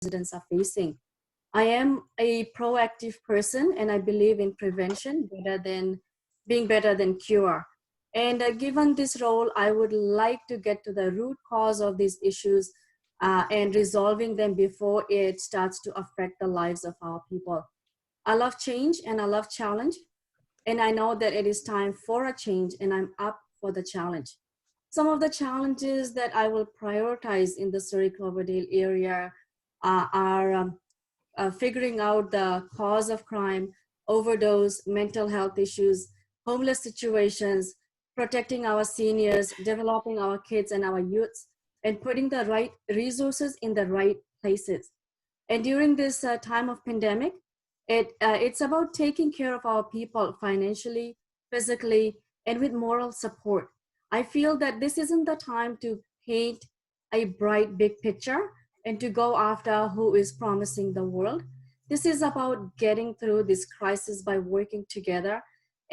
residents are facing. I am a proactive person and I believe in prevention being better than cure. And given this role, I would like to get to the root cause of these issues and resolving them before it starts to affect the lives of our people. I love change and I love challenge. And I know that it is time for a change and I'm up for the challenge. Some of the challenges that I will prioritize in the Surrey Cloverdale area are figuring out the cause of crime, overdose, mental health issues, homeless situations, protecting our seniors, developing our kids and our youths, and putting the right resources in the right places. And during this time of pandemic, it's about taking care of our people financially, physically, and with moral support. I feel that this isn't the time to paint a bright big picture and to go after who is promising the world. This is about getting through this crisis by working together.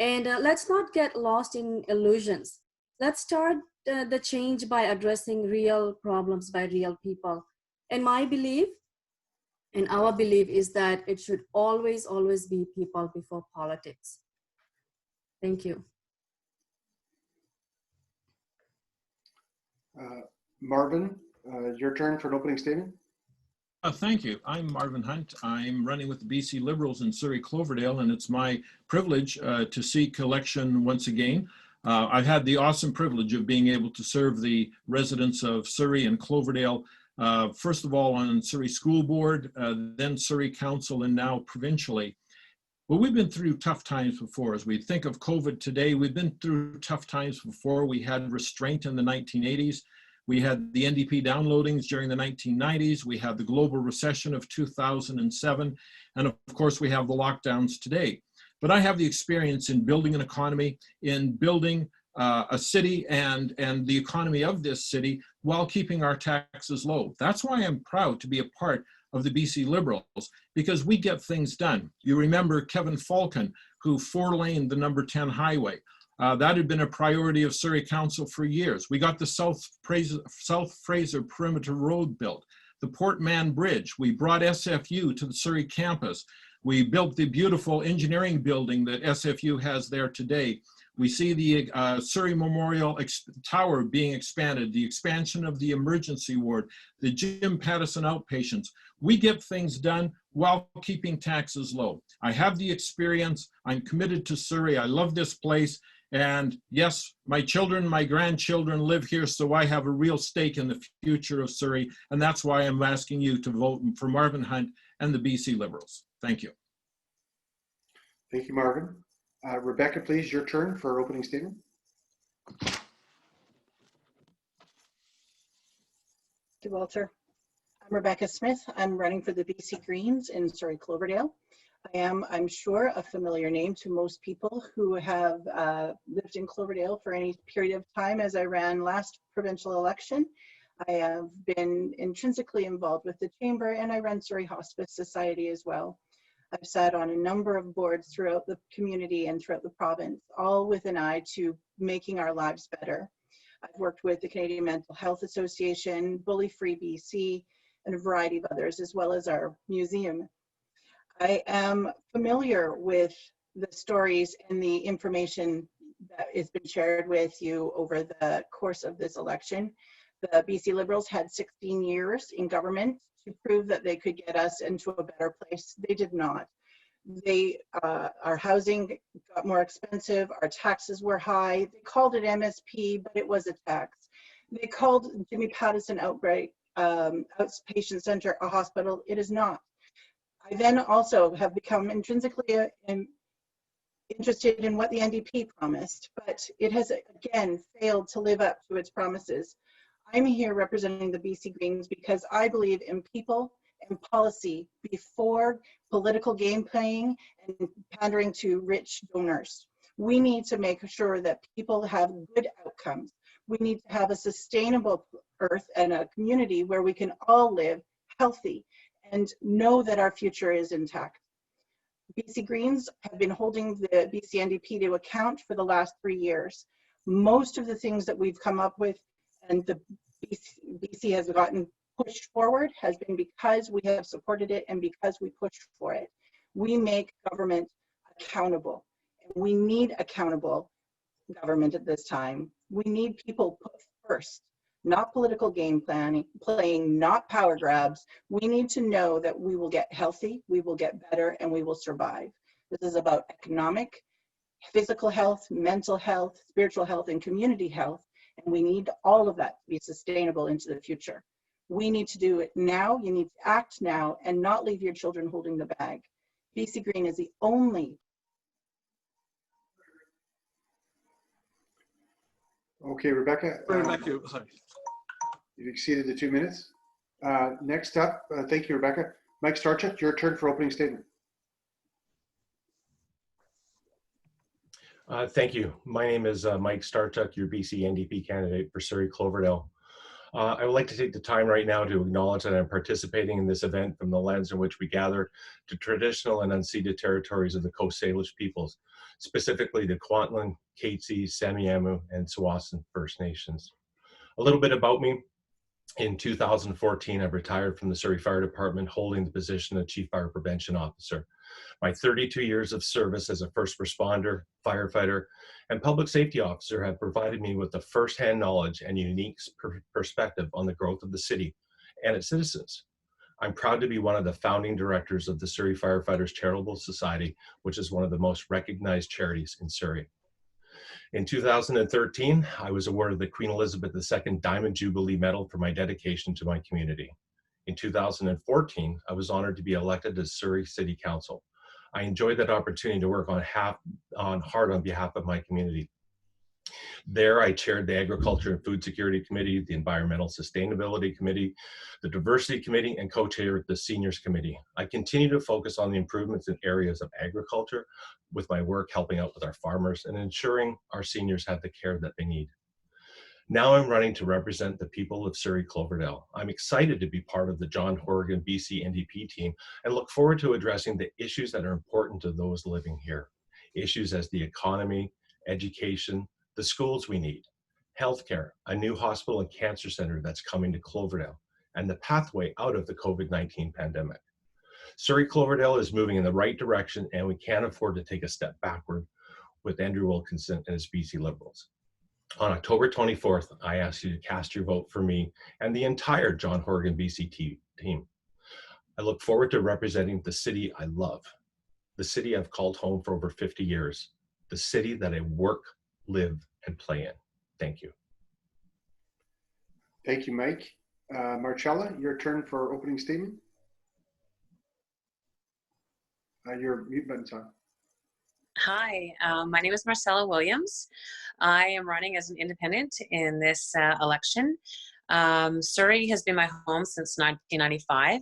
And let's not get lost in illusions. Let's start the change by addressing real problems by real people. And my belief and our belief is that it should always, always be people before politics. Thank you. Marvin, your turn for an opening statement. Thank you. I'm Marvin Hunt. I'm running with the BC Liberals in Surrey Cloverdale, and it's my privilege to seek election once again. I've had the awesome privilege of being able to serve the residents of Surrey and Cloverdale, first of all on Surrey School Board, then Surrey Council, and now provincially. Well, we've been through tough times before. As we think of COVID today, we've been through tough times before. We had restraint in the 1980s. We had the NDP downloadings during the 1990s. We had the global recession of 2007. And of course, we have the lockdowns today. But I have the experience in building an economy, in building a city and the economy of this city while keeping our taxes low. That's why I'm proud to be a part of the BC Liberals, because we get things done. You remember Kevin Falcon, who four-laned the number 10 highway. That had been a priority of Surrey Council for years. We got the South Fraser Perimeter Road built, the Port Mann Bridge. We brought SFU to the Surrey campus. We built the beautiful engineering building that SFU has there today. We see the Surrey Memorial Tower being expanded, the expansion of the emergency ward, the Jim Pattison outpatients. We get things done while keeping taxes low. I have the experience. I'm committed to Surrey. I love this place. And yes, my children, my grandchildren live here, so I have a real stake in the future of Surrey. And that's why I'm asking you to vote for Marvin Hunt and the BC Liberals. Thank you. Thank you, Marvin. Rebecca, please, your turn for opening statement. Thank you, Walter. I'm Rebecca Smith. I'm running for the BC Greens in Surrey Cloverdale. I am, I'm sure, a familiar name to most people who have lived in Cloverdale for any period of time. As I ran last provincial election, I have been intrinsically involved with the Chamber, and I run Surrey Hospice Society as well. I've sat on a number of boards throughout the community and throughout the province, all with an eye to making our lives better. I've worked with the Canadian Mental Health Association, Bully Free BC, and a variety of others, as well as our museum. I am familiar with the stories and the information that has been shared with you over the course of this election. The BC Liberals had 16 years in government to prove that they could get us into a better place. They did not. Our housing got more expensive, our taxes were high. They called it MSP, but it was a tax. They called Jimmy Pattison Outpatient Center a hospital. It is not. I then also have become intrinsically interested in what the NDP promised, but it has again failed to live up to its promises. I'm here representing the BC Greens because I believe in people and policy before political game playing and pandering to rich donors. We need to make sure that people have good outcomes. We need to have a sustainable earth and a community where we can all live healthy and know that our future is intact. BC Greens have been holding the BC NDP to account for the last 3 years. Most of the things that we've come up with and the BC has gotten pushed forward has been because we have supported it and because we pushed for it. We make government accountable. We need accountable government at this time. We need people put first, not political game playing, not power grabs. We need to know that we will get healthy, we will get better, and we will survive. This is about economic, physical health, mental health, spiritual health, and community health. And we need all of that to be sustainable into the future. We need to do it now. You need to act now and not leave your children holding the bag. BC Green is the only. Okay, Rebecca. Rebecca, sorry. You've exceeded the 2 minutes. Next up, thank you, Rebecca. Mike Starchuk, your turn for opening statement. Thank you. My name is Mike Starchuk, your BC NDP candidate for Surrey Cloverdale. I would like to take the time right now to acknowledge that I'm participating in this event from the lands in which we gather to traditional and unceded territories of the Coast Salish peoples, specifically the Kwantlen, Katzie, Semiahmoo, and Tsawwassen First Nations. A little bit about me. In 2014, I retired from the Surrey Fire Department, holding the position of Chief Fire Prevention Officer. My 32 years of service as a first responder, firefighter, and public safety officer have provided me with the firsthand knowledge and unique perspective on the growth of the city and its citizens. I'm proud to be one of the founding directors of the Surrey Firefighters Charitable Society, which is one of the most recognized charities in Surrey. In 2013, I was awarded the Queen Elizabeth II Diamond Jubilee Medal for my dedication to my community. In 2014, I was honored to be elected to Surrey City Council. I enjoyed that opportunity to work hard on behalf of my community. There, I chaired the Agriculture and Food Security Committee, the Environmental Sustainability Committee, the Diversity Committee, and co-chaired the Seniors Committee. I continue to focus on the improvements in areas of agriculture with my work helping out with our farmers and ensuring our seniors have the care that they need. Now I'm running to represent the people of Surrey Cloverdale. I'm excited to be part of the John Horgan BC NDP team and look forward to addressing the issues that are important to those living here. Issues as the economy, education, the schools we need, healthcare, a new hospital and cancer center that's coming to Cloverdale, and the pathway out of the COVID-19 pandemic. Surrey Cloverdale is moving in the right direction, and we can't afford to take a step backward with Andrew Wilkinson and his BC Liberals. On October 24th, I ask you to cast your vote for me and the entire John Horgan BC team. I look forward to representing the city I love, the city I've called home for over 50 years, the city that I work, live, and play in. Thank you. Thank you, Mike. Marcella, your turn for opening statement. Your mute button's on. Hi, my name is Marcella Williams. I am running as an independent in this election. Surrey has been my home since 1995.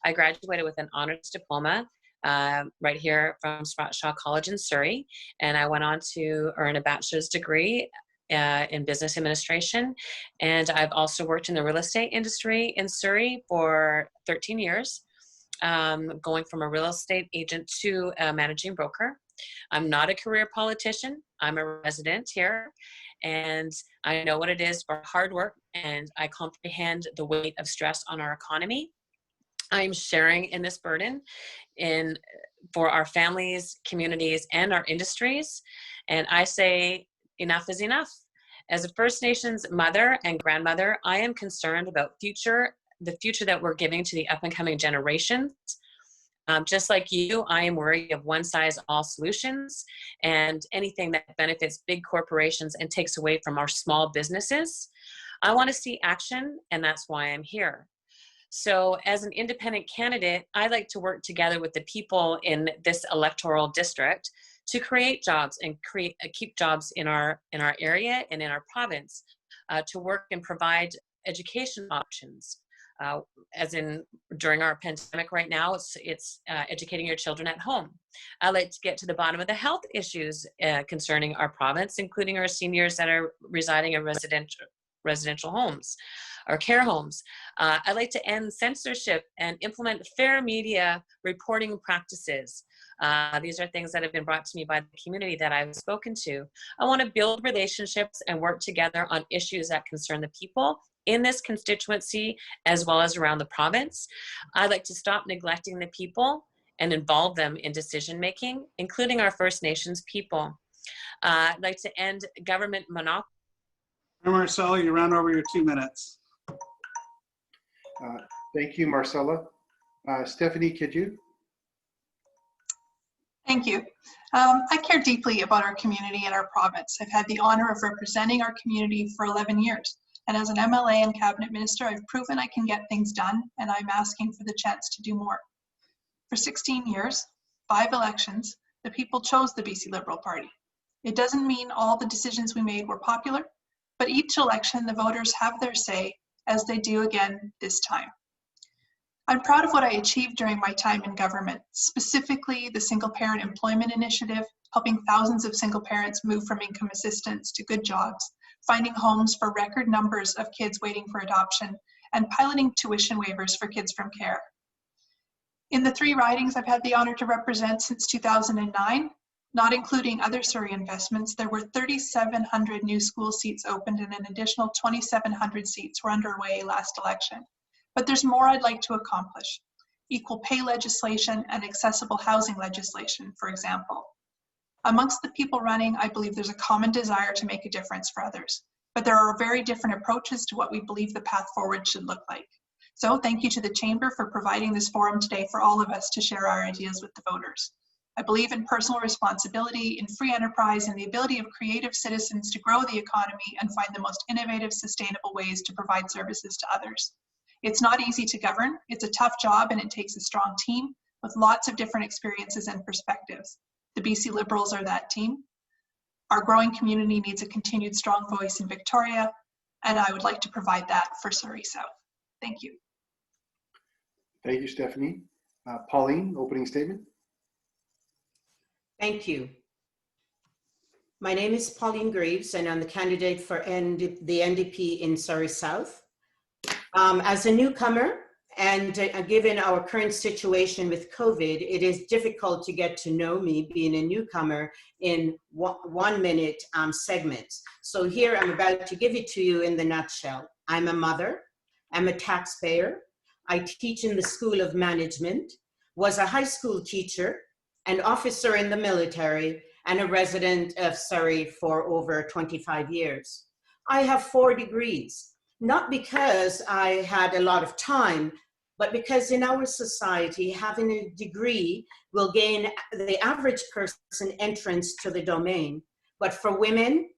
I graduated with an honors diploma right here from Spratt-Shaw College in Surrey, and I went on to earn a bachelor's degree in business administration. And I've also worked in the real estate industry in Surrey for 13 years, going from a real estate agent to a managing broker. I'm not a career politician. I'm a resident here, and I know what it is for hard work, and I comprehend the weight of stress on our economy. I'm sharing in this burden for our families, communities, and our industries. And I say enough is enough. As a First Nations mother and grandmother, I am concerned about the future that we're giving to the up and coming generations. Just like you, I am worried of one size all solutions and anything that benefits big corporations and takes away from our small businesses. I want to see action, and that's why I'm here. So as an independent candidate, I like to work together with the people in this electoral district to create jobs and keep jobs in our area and in our province, to work and provide education options. As in during our pandemic right now, it's educating your children at home. I like to get to the bottom of the health issues concerning our province, including our seniors that are residing in residential homes or care homes. I'd like to end censorship and implement fair media reporting practices. These are things that have been brought to me by the community that I've spoken to. I want to build relationships and work together on issues that concern the people in this constituency as well as around the province. I'd like to stop neglecting the people and involve them in decision making, including our First Nations people. I'd like to end government monopoly. Marcella, you ran over your 2 minutes. Thank you, Marcella. Stephanie, could you? Thank you. I care deeply about our community and our province. I've had the honor of representing our community for 11 years. And as an MLA and cabinet minister, I've proven I can get things done, and I'm asking for the chance to do more. For 16 years, 5 elections, the people chose the BC Liberal Party. It doesn't mean all the decisions we made were popular, but each election, the voters have their say, as they do again this time. I'm proud of what I achieved during my time in government, specifically the Single Parent Employment Initiative, helping thousands of single parents move from income assistance to good jobs, finding homes for record numbers of kids waiting for adoption, and piloting tuition waivers for kids from care. In the 3 ridings I've had the honor to represent since 2009, not including other Surrey investments, there were 3,700 new school seats opened and an additional 2,700 seats were underway last election. But there's more I'd like to accomplish. Equal pay legislation and accessible housing legislation, for example. Amongst the people running, I believe there's a common desire to make a difference for others, but there are very different approaches to what we believe the path forward should look like. So thank you to the Chamber for providing this forum today for all of us to share our ideas with the voters. I believe in personal responsibility, in free enterprise, and the ability of creative citizens to grow the economy and find the most innovative, sustainable ways to provide services to others. It's not easy to govern. It's a tough job and it takes a strong team with lots of different experiences and perspectives. The BC Liberals are that team. Our growing community needs a continued strong voice in Victoria, and I would like to provide that for Surrey South. Thank you. Thank you, Stephanie. Pauline, opening statement. Thank you. My name is Pauline Greaves, and I'm the candidate for the NDP in Surrey South. As a newcomer, and given our current situation with COVID, it is difficult to get to know me being a newcomer in 1 minute segments. So here I'm about to give it to you in the nutshell. I'm a mother, I'm a taxpayer, I teach in the School of Management, was a high school teacher, an officer in the military, and a resident of Surrey for over 25 years. I have 4 degrees. Not because I had a lot of time, but because in our society, having a degree will gain the average person entrance to the domain. But for women,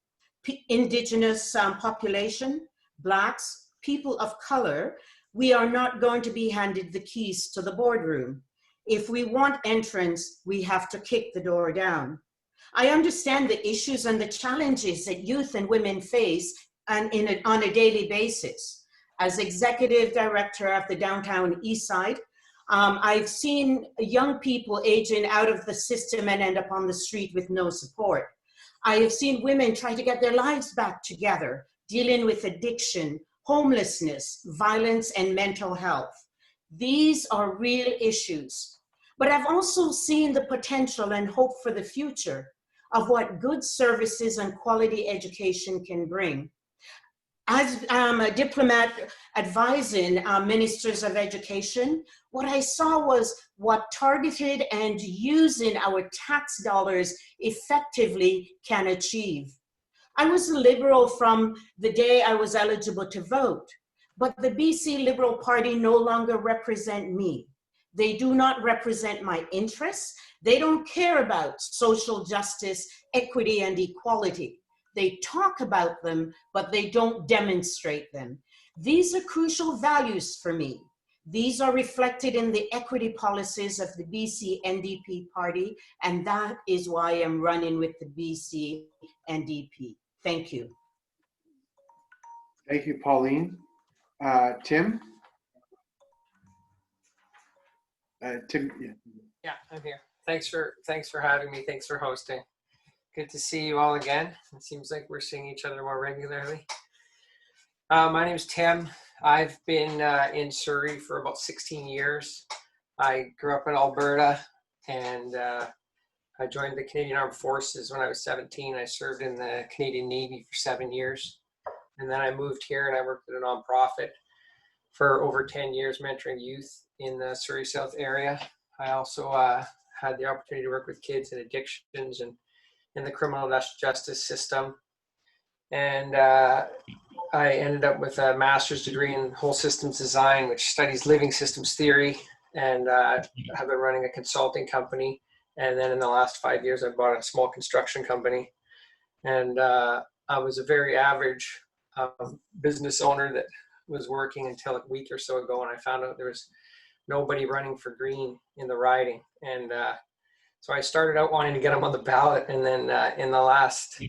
Indigenous population, Blacks, people of color, we are not going to be handed the keys to the boardroom. If we want entrance, we have to kick the door down. I understand the issues and the challenges that youth and women face on a daily basis. As executive director of the Downtown East Side, I've seen young people aging out of the system and end up on the street with no support. I have seen women try to get their lives back together, dealing with addiction, homelessness, violence, and mental health. These are real issues. But I've also seen the potential and hope for the future of what good services and quality education can bring. As a diplomat advising ministers of education, what I saw was what targeted and using our tax dollars effectively can achieve. I was a Liberal from the day I was eligible to vote, but the BC Liberal Party no longer represent me. They do not represent my interests. They don't care about social justice, equity, and equality. They talk about them, but they don't demonstrate them. These are crucial values for me. These are reflected in the equity policies of the BC NDP party, and that is why I'm running with the BC NDP. Thank you. Thank you, Pauline. Tim? Tim, yeah. Yeah, I'm here. Thanks for having me. Thanks for hosting. Good to see you all again. It seems like we're seeing each other more regularly. My name is Tim. I've been in Surrey for about 16 years. I grew up in Alberta, and I joined the Canadian Armed Forces when I was 17. I served in the Canadian Navy for 7 years. And then I moved here and I worked at a nonprofit for over 10 years, mentoring youth in the Surrey South area. I also had the opportunity to work with kids in addictions and in the criminal justice system. And I ended up with a master's degree in whole systems design, which studies living systems theory. And have been running a consulting company. And then in the last 5 years, I bought a small construction company. And I was a very average business owner that was working until a week or so ago, and I found out there was nobody running for Green in the riding. And so I started out wanting to get them on the ballot. And then in the last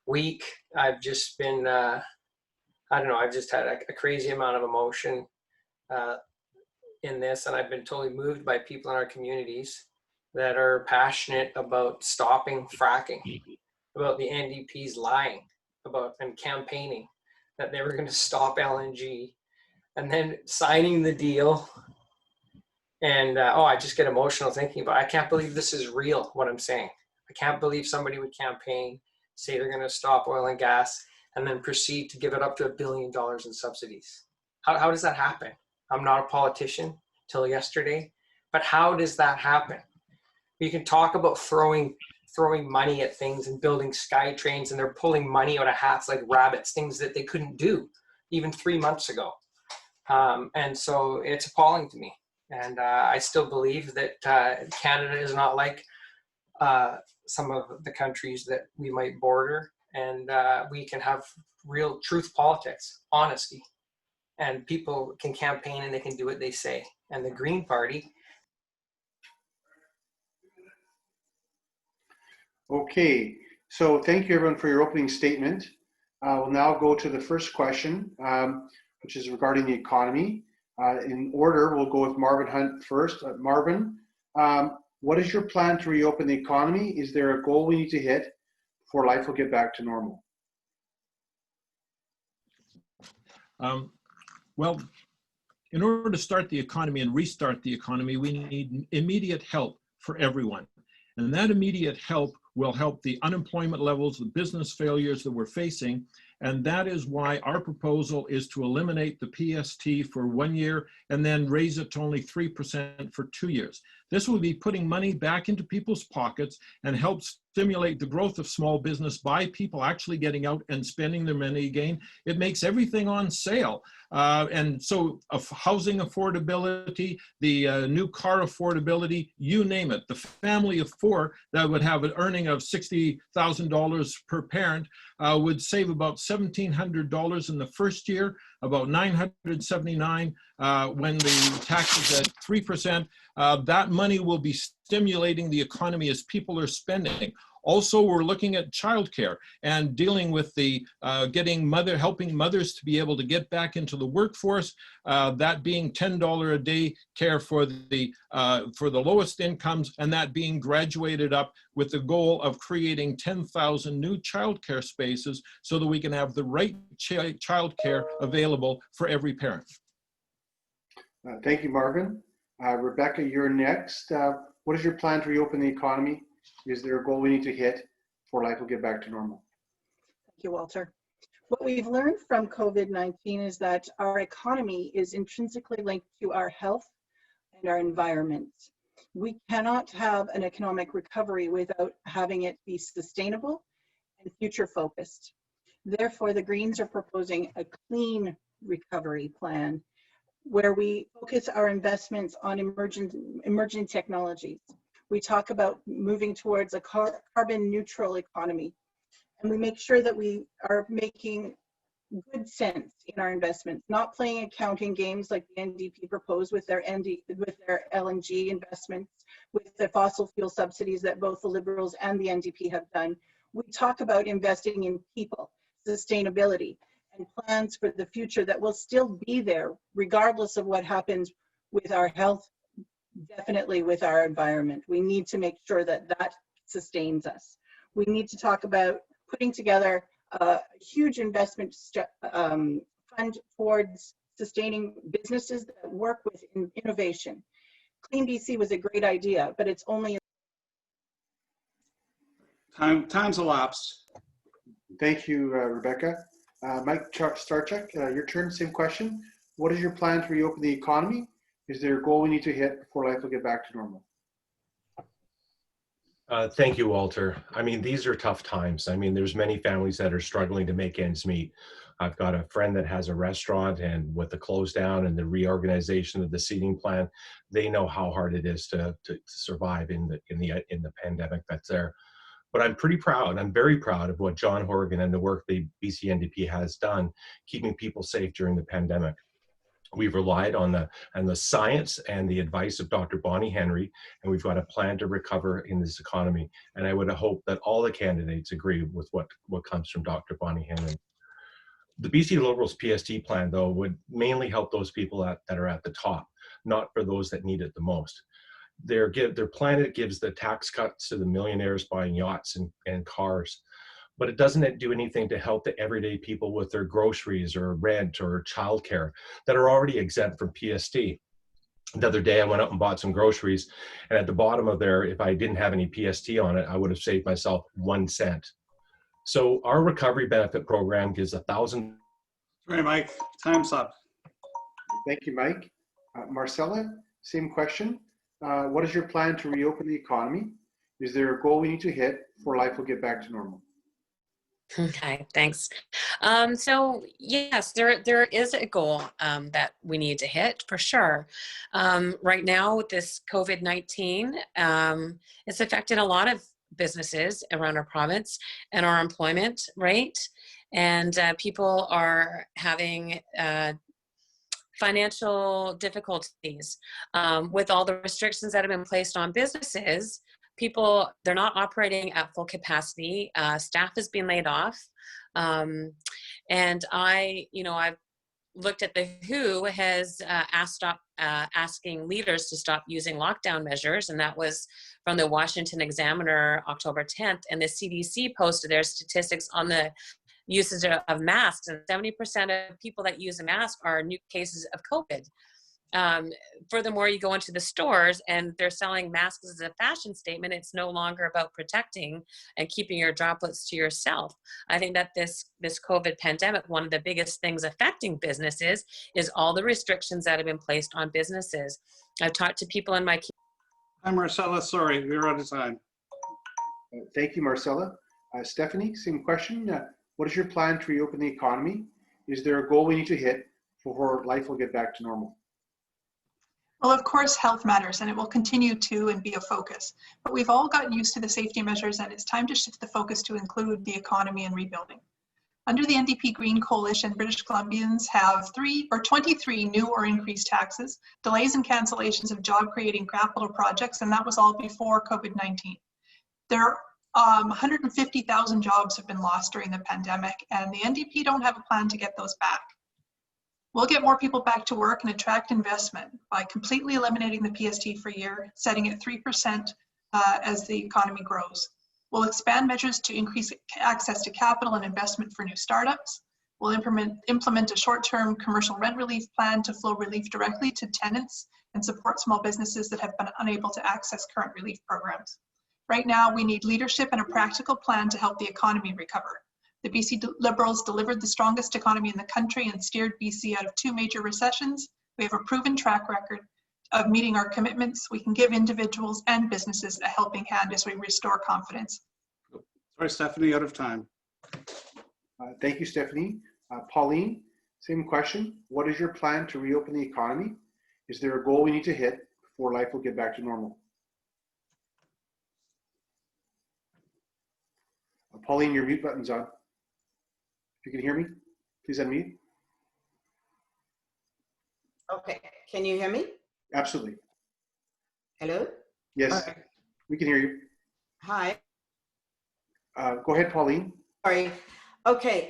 week, I've just been, I don't know, I've just had a crazy amount of emotion in this. And I've been totally moved by people in our communities that are passionate about stopping fracking, about the NDPs lying about and campaigning that they were going to stop LNG, and then signing the deal. And I just get emotional thinking about it. I can't believe this is real, what I'm saying. I can't believe somebody would campaign, say they're going to stop oil and gas, and then proceed to give it up to $1 billion in subsidies. How does that happen? I'm not a politician till yesterday, but how does that happen? You can talk about throwing money at things and building sky trains, and they're pulling money out of hats like rabbits, things that they couldn't do even 3 months ago. And so it's appalling to me. And I still believe that Canada is not like some of the countries that we might border, and we can have real truth politics, honesty, and people can campaign and they can do what they say. And the Green Party. Okay, so thank you everyone for your opening statement. We'll now go to the first question, which is regarding the economy. In order, we'll go with Marvin Hunt first. Marvin, what is your plan to reopen the economy? Is there a goal we need to hit before life will get back to normal? Well, in order to start the economy and restart the economy, we need immediate help for everyone. And that immediate help will help the unemployment levels, the business failures that we're facing. And that is why our proposal is to eliminate the PST for 1 year and then raise it to only 3% for 2 years. This will be putting money back into people's pockets and help stimulate the growth of small business by people actually getting out and spending their money again. It makes everything on sale. And so housing affordability, the new car affordability, you name it. The family of four that would have an earning of $60,000 per parent would save about $1,700 in the first year, about $979 when the tax is at 3%. That money will be stimulating the economy as people are spending. Also, we're looking at childcare and dealing with the helping mothers to be able to get back into the workforce. That being $10 a day care for the lowest incomes, and that being graduated up with the goal of creating 10,000 new childcare spaces so that we can have the right childcare available for every parent. Thank you, Marvin. Rebecca, you're next. What is your plan to reopen the economy? Is there a goal we need to hit before life will get back to normal? Thank you, Walter. What we've learned from COVID-19 is that our economy is intrinsically linked to our health and our environment. We cannot have an economic recovery without having it be sustainable and future focused. Therefore, the Greens are proposing a clean recovery plan where we focus our investments on emerging technologies. We talk about moving towards a carbon neutral economy, and we make sure that we are making good sense in our investments, not playing accounting games like the NDP proposed with their LNG investments, with the fossil fuel subsidies that both the Liberals and the NDP have done. We talk about investing in people, sustainability, and plans for the future that will still be there regardless of what happens with our health, definitely with our environment. We need to make sure that that sustains us. We need to talk about putting together a huge investment fund towards sustaining businesses that work with innovation. Clean BC was a great idea, but it's only. Time's elapsed. Thank you, Rebecca. Mike Starchuk, your turn, same question. What is your plan to reopen the economy? Is there a goal we need to hit before life will get back to normal? Thank you, Walter. I mean, these are tough times. I mean, there's many families that are struggling to make ends meet. I've got a friend that has a restaurant, and with the close down and the reorganization of the seating plan, they know how hard it is to survive in the pandemic that's there. But I'm pretty proud. I'm very proud of what John Horgan and the work the BC NDP has done, keeping people safe during the pandemic. We've relied on the science and the advice of Dr. Bonnie Henry, and we've got a plan to recover in this economy. And I would hope that all the candidates agree with what comes from Dr. Bonnie Henry. The BC Liberals PST plan, though, would mainly help those people that are at the top, not for those that need it the most. Their plan gives the tax cuts to the millionaires buying yachts and cars, but it doesn't do anything to help the everyday people with their groceries or rent or childcare that are already exempt from PST. The other day I went out and bought some groceries, and at the bottom of there, if I didn't have any PST on it, I would have saved myself 1 cent. So our recovery benefit program gives $1,000. Sorry, Mike, time's up. Thank you, Mike. Marcella, same question. What is your plan to reopen the economy? Is there a goal we need to hit before life will get back to normal? Okay, thanks. So yes, there is a goal that we need to hit for sure. Right now with this COVID-19, it's affected a lot of businesses around our province and our employment rate. And people are having financial difficulties with all the restrictions that have been placed on businesses. People, they're not operating at full capacity. Staff has been laid off. And I've looked at the WHO has asking leaders to stop using lockdown measures. And that was from the Washington Examiner, October 10th. And the CDC posted their statistics on the usage of masks. And 70% of people that use a mask are new cases of COVID. Furthermore, you go into the stores and they're selling masks as a fashion statement. It's no longer about protecting and keeping your droplets to yourself. I think that this COVID pandemic, one of the biggest things affecting businesses is all the restrictions that have been placed on businesses. I've talked to people in my community. Hi, Marcella, sorry, we're out of time. Thank you, Marcella. Stephanie, same question. What is your plan to reopen the economy? Is there a goal we need to hit before life will get back to normal? Well, of course, health matters, and it will continue to and be a focus. But we've all gotten used to the safety measures, and it's time to shift the focus to include the economy and rebuilding. Under the NDP Green Coalition, British Columbians have 23 new or increased taxes, delays and cancellations of job-creating capital projects, and that was all before COVID-19. There 150,000 jobs have been lost during the pandemic, and the NDP don't have a plan to get those back. We'll get more people back to work and attract investment by completely eliminating the PST for a year, setting it 3% as the economy grows. We'll expand measures to increase access to capital and investment for new startups. We'll implement a short-term commercial rent relief plan to flow relief directly to tenants and support small businesses that have been unable to access current relief programs. Right now, we need leadership and a practical plan to help the economy recover. The BC Liberals delivered the strongest economy in the country and steered BC out of 2 major recessions. We have a proven track record of meeting our commitments. We can give individuals and businesses a helping hand as we restore confidence. Sorry, Stephanie, out of time. Thank you, Stephanie. Pauline, same question. What is your plan to reopen the economy? Is there a goal we need to hit before life will get back to normal? Pauline, your mute button's on. If you can hear me, please unmute. Okay, can you hear me? Absolutely. Hello? Yes, Hi. We can hear you. Hi. Go ahead, Pauline. Sorry. Okay.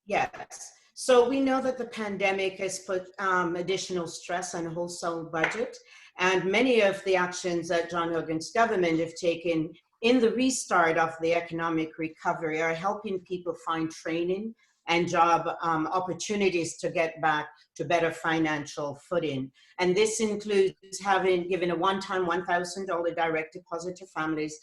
Yes. So we know that the pandemic has put additional stress on the wholesale budget, and many of the actions that John Horgan's government have taken in the restart of the economic recovery are helping people find training and job opportunities to get back to better financial footing. And this includes having given a one-time $1,000 direct deposit to families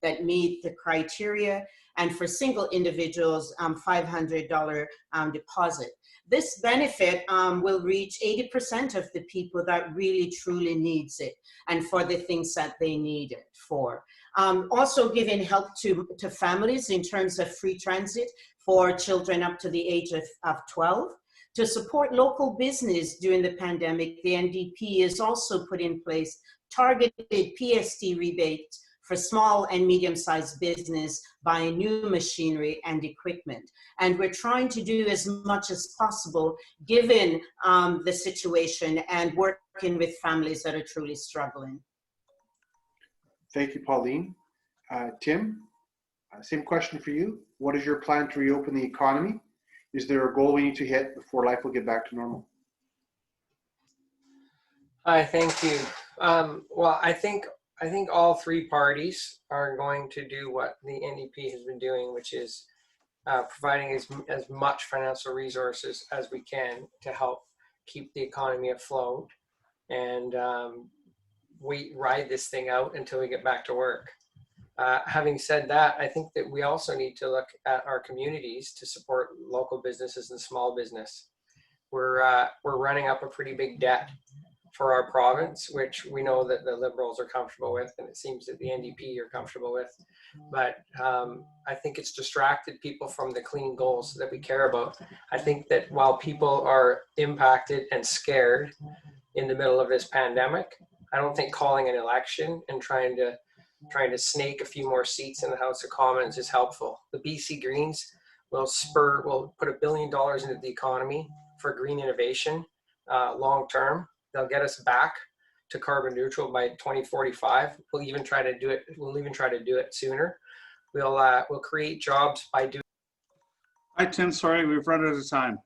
that meet the criteria, and for single individuals, $500 deposit. This benefit will reach 80% of the people that really truly needs it and for the things that they need it for. Also giving help to families in terms of free transit for children up to the age of 12. To support local business during the pandemic, the NDP has also put in place targeted PST rebates for small and medium-sized business buying new machinery and equipment. And we're trying to do as much as possible given the situation and working with families that are truly struggling. Thank you, Pauline. Tim, same question for you. What is your plan to reopen the economy? Is there a goal we need to hit before life will get back to normal? Hi, thank you. Well, I think all three parties are going to do what the NDP has been doing, which is providing as much financial resources as we can to help keep the economy afloat. And we ride this thing out until we get back to work. Having said that, I think that we also need to look at our communities to support local businesses and small business. We're running up a pretty big debt for our province, which we know that the Liberals are comfortable with, and it seems that the NDP are comfortable with. But I think it's distracted people from the clean goals that we care about. I think that while people are impacted and scared in the middle of this pandemic, I don't think calling an election and trying to snake a few more seats in the House of Commons is helpful. The BC Greens will put $1 billion into the economy for green innovation long term. They'll get us back to carbon neutral by 2045. We'll even try to do it sooner. We'll create jobs by doing. Hi, Tim. Sorry, we've run out of time.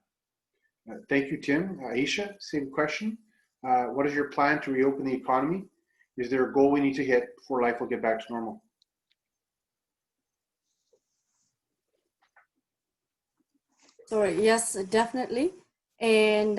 Thank you, Tim. Aisha, same question. What is your plan to reopen the economy? Is there a goal we need to hit before life will get back to normal? Sorry, yes, definitely. And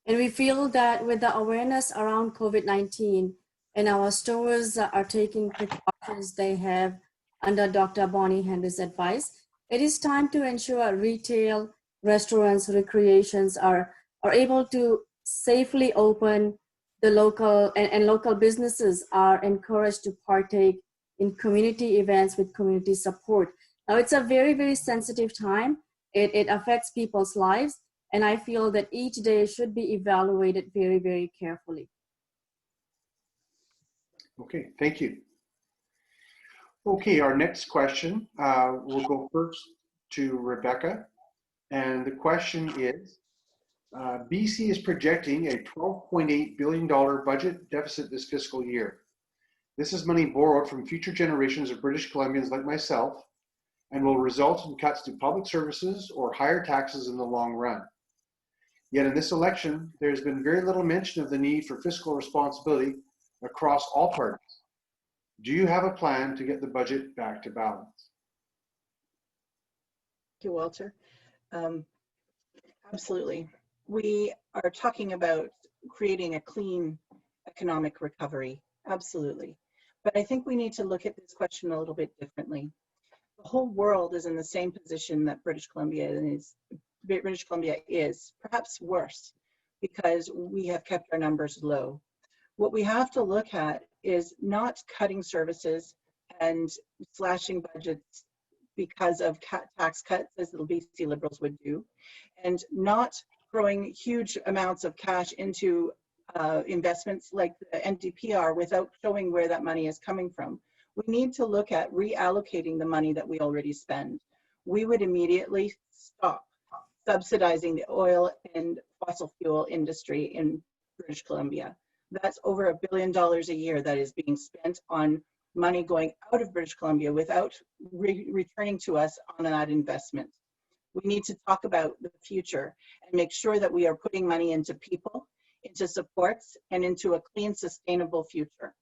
we feel that with the awareness around COVID-19 and our stores are taking precautions they have under Dr. Bonnie Henry's advice, it is time to ensure retail, restaurants, recreations are able to safely open. The local and local businesses are encouraged to partake in community events with community support. Now it's a very, very sensitive time. It affects people's lives. And I feel that each day should be evaluated very, very carefully. Okay, thank you. Okay, our next question, we'll go first to Rebecca. And the question is, BC is projecting a $12.8 billion budget deficit this fiscal year. This is money borrowed from future generations of British Columbians like myself and will result in cuts to public services or higher taxes in the long run. Yet in this election, there's been very little mention of the need for fiscal responsibility across all parties. Do you have a plan to get the budget back to balance? Thank you, Walter. Absolutely. We are talking about creating a clean economic recovery. Absolutely. But I think we need to look at this question a little bit differently. The whole world is in the same position that British Columbia is, perhaps worse, because we have kept our numbers low. What we have to look at is not cutting services and slashing budgets because of tax cuts, as the BC Liberals would do, and not throwing huge amounts of cash into investments like the NDP are without showing where that money is coming from. We need to look at reallocating the money that we already spend. We would immediately stop subsidizing the oil and fossil fuel industry in British Columbia. That's over $1 billion a year that is being spent on money going out of British Columbia without returning to us on that investment. We need to talk about the future and make sure that we are putting money into people, into supports, and into a clean, sustainable future.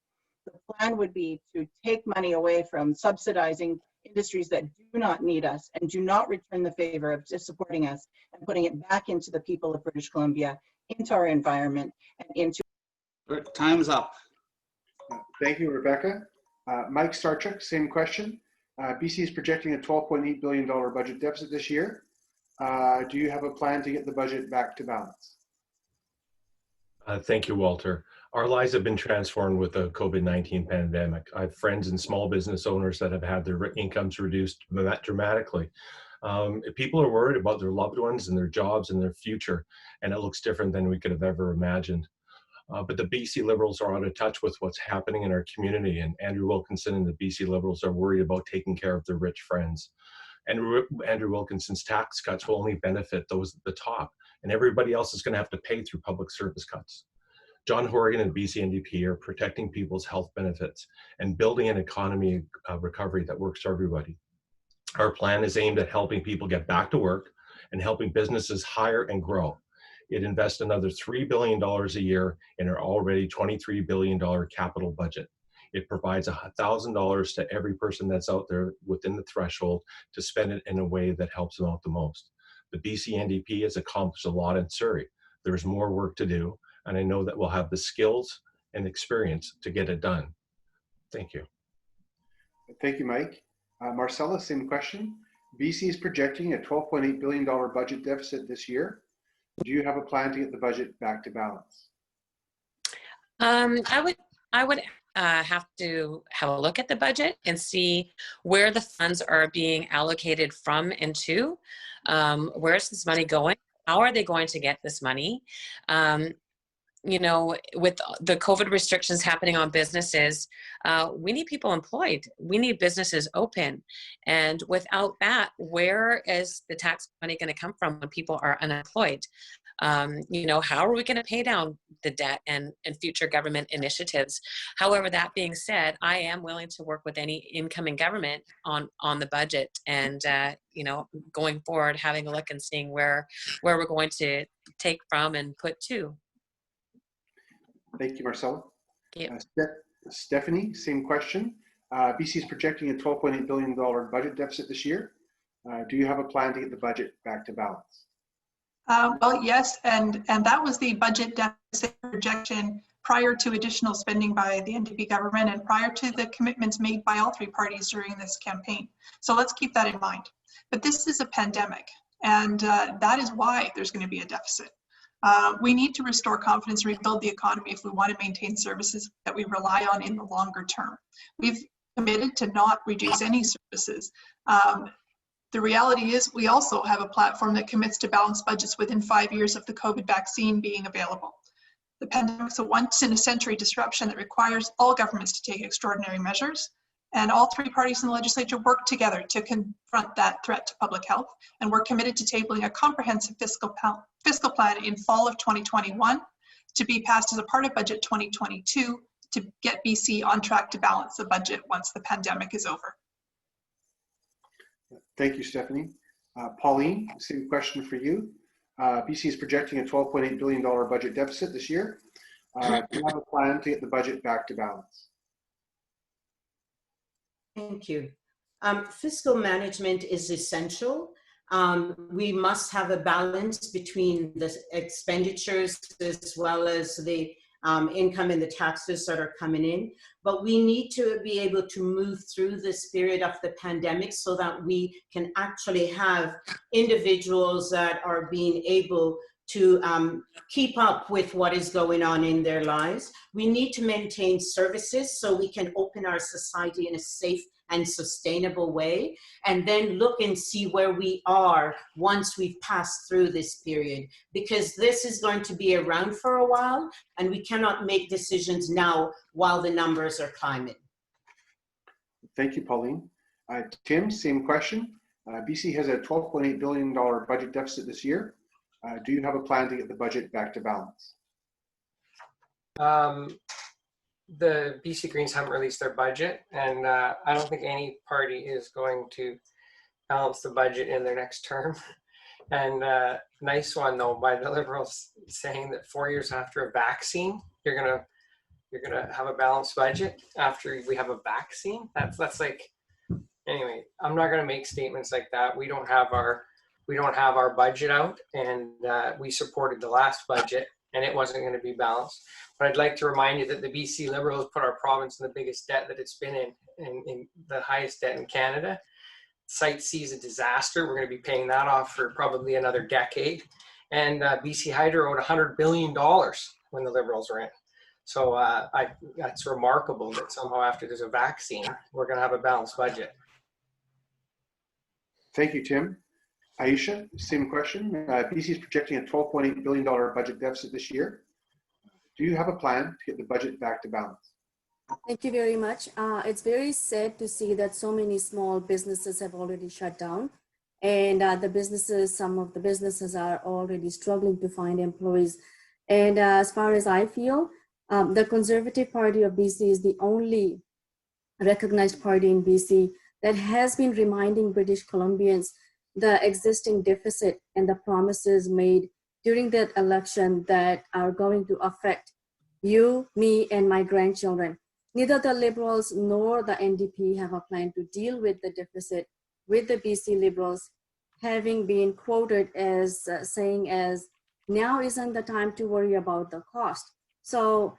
The plan would be to take money away from subsidizing industries that do not need us and do not return the favor of just supporting us and putting it back into the people of British Columbia, into our environment, and into. Time's up. Thank you, Rebecca. Mike Starchuk, same question. BC is projecting a $12.8 billion budget deficit this year. Do you have a plan to get the budget back to balance? Thank you, Walter. Our lives have been transformed with the COVID-19 pandemic. I have friends and small business owners that have had their incomes reduced dramatically. People are worried about their loved ones and their jobs and their future, and it looks different than we could have ever imagined. But the BC Liberals are out of touch with what's happening in our community, and Andrew Wilkinson and the BC Liberals are worried about taking care of their rich friends. And Andrew Wilkinson's tax cuts will only benefit those at the top, and everybody else is going to have to pay through public service cuts. John Horgan and BC NDP are protecting people's health benefits and building an economy recovery that works for everybody. Our plan is aimed at helping people get back to work and helping businesses hire and grow. It invests another $3 billion a year in our already $23 billion capital budget. It provides $1,000 to every person that's out there within the threshold to spend it in a way that helps them out the most. The BC NDP has accomplished a lot in Surrey. There's more work to do, and I know that we'll have the skills and experience to get it done. Thank you. Thank you, Mike. Marcella, same question. BC is projecting a $12.8 billion budget deficit this year. Do you have a plan to get the budget back to balance? I would have to have a look at the budget and see where the funds are being allocated from and to. Where's this money going? How are they going to get this money? You know, with the COVID restrictions happening on businesses, we need people employed. We need businesses open. And without that, where is the tax money going to come from when people are unemployed? You know, how are we going to pay down the debt and future government initiatives? However, that being said, I am willing to work with any incoming government on the budget and, you know, going forward, having a look and seeing where we're going to take from and put to. Thank you, Marcella. Yeah. Stephanie, same question. BC is projecting a $12.8 billion budget deficit this year. Do you have a plan to get the budget back to balance? Well, yes, and that was the budget deficit projection prior to additional spending by the NDP government and prior to the commitments made by all three parties during this campaign. So let's keep that in mind. But this is a pandemic, and that is why there's going to be a deficit. We need to restore confidence and rebuild the economy if we want to maintain services that we rely on in the longer term. We've committed to not reduce any services. The reality is we also have a platform that commits to balanced budgets within 5 years of the COVID vaccine being available. The pandemic is a once-in-a-century disruption that requires all governments to take extraordinary measures, and all three parties in the legislature work together to confront that threat to public health, and we're committed to tabling a comprehensive fiscal plan in fall of 2021 to be passed as a part of Budget 2022 to get BC on track to balance the budget once the pandemic is over. Thank you, Stephanie. Pauline, same question for you. BC is projecting a $12.8 billion budget deficit this year. Do you have a plan to get the budget back to balance? Thank you. Fiscal management is essential. We must have a balance between the expenditures as well as the income and the taxes that are coming in. But we need to be able to move through this period of the pandemic so that we can actually have individuals that are being able to keep up with what is going on in their lives. We need to maintain services so we can open our society in a safe and sustainable way, and then look and see where we are once we've passed through this period, because this is going to be around for a while, and we cannot make decisions now while the numbers are climbing. Thank you, Pauline. Tim, same question. BC has a $12.8 billion budget deficit this year. Do you have a plan to get the budget back to balance? The BC Greens haven't released their budget, and I don't think any party is going to balance the budget in their next term. And nice one though by the Liberals saying that 4 years after a vaccine, you're gonna have a balanced budget after we have a vaccine. That's like anyway, I'm not going to make statements like that. We don't have our budget out, and we supported the last budget, and it wasn't going to be balanced. But I'd like to remind you that the BC Liberals put our province in the biggest debt that it's been in the highest debt in Canada. Site C is a disaster. We're going to be paying that off for probably another decade. And BC Hydro owed $100 billion when the Liberals were in. So that's remarkable that somehow after there's a vaccine, we're going to have a balanced budget. Thank you, Tim. Aisha, same question. BC is projecting a $12.8 billion budget deficit this year. Do you have a plan to get the budget back to balance? Thank you very much. It's very sad to see that so many small businesses have already shut down, and some of the businesses are already struggling to find employees. And as far as I feel, the Conservative Party of BC is the only recognized party in BC that has been reminding British Columbians the existing deficit and the promises made during that election that are going to affect you, me, and my grandchildren. Neither the Liberals nor the NDP have a plan to deal with the deficit, with the BC Liberals having been quoted as saying as, now isn't the time to worry about the cost. So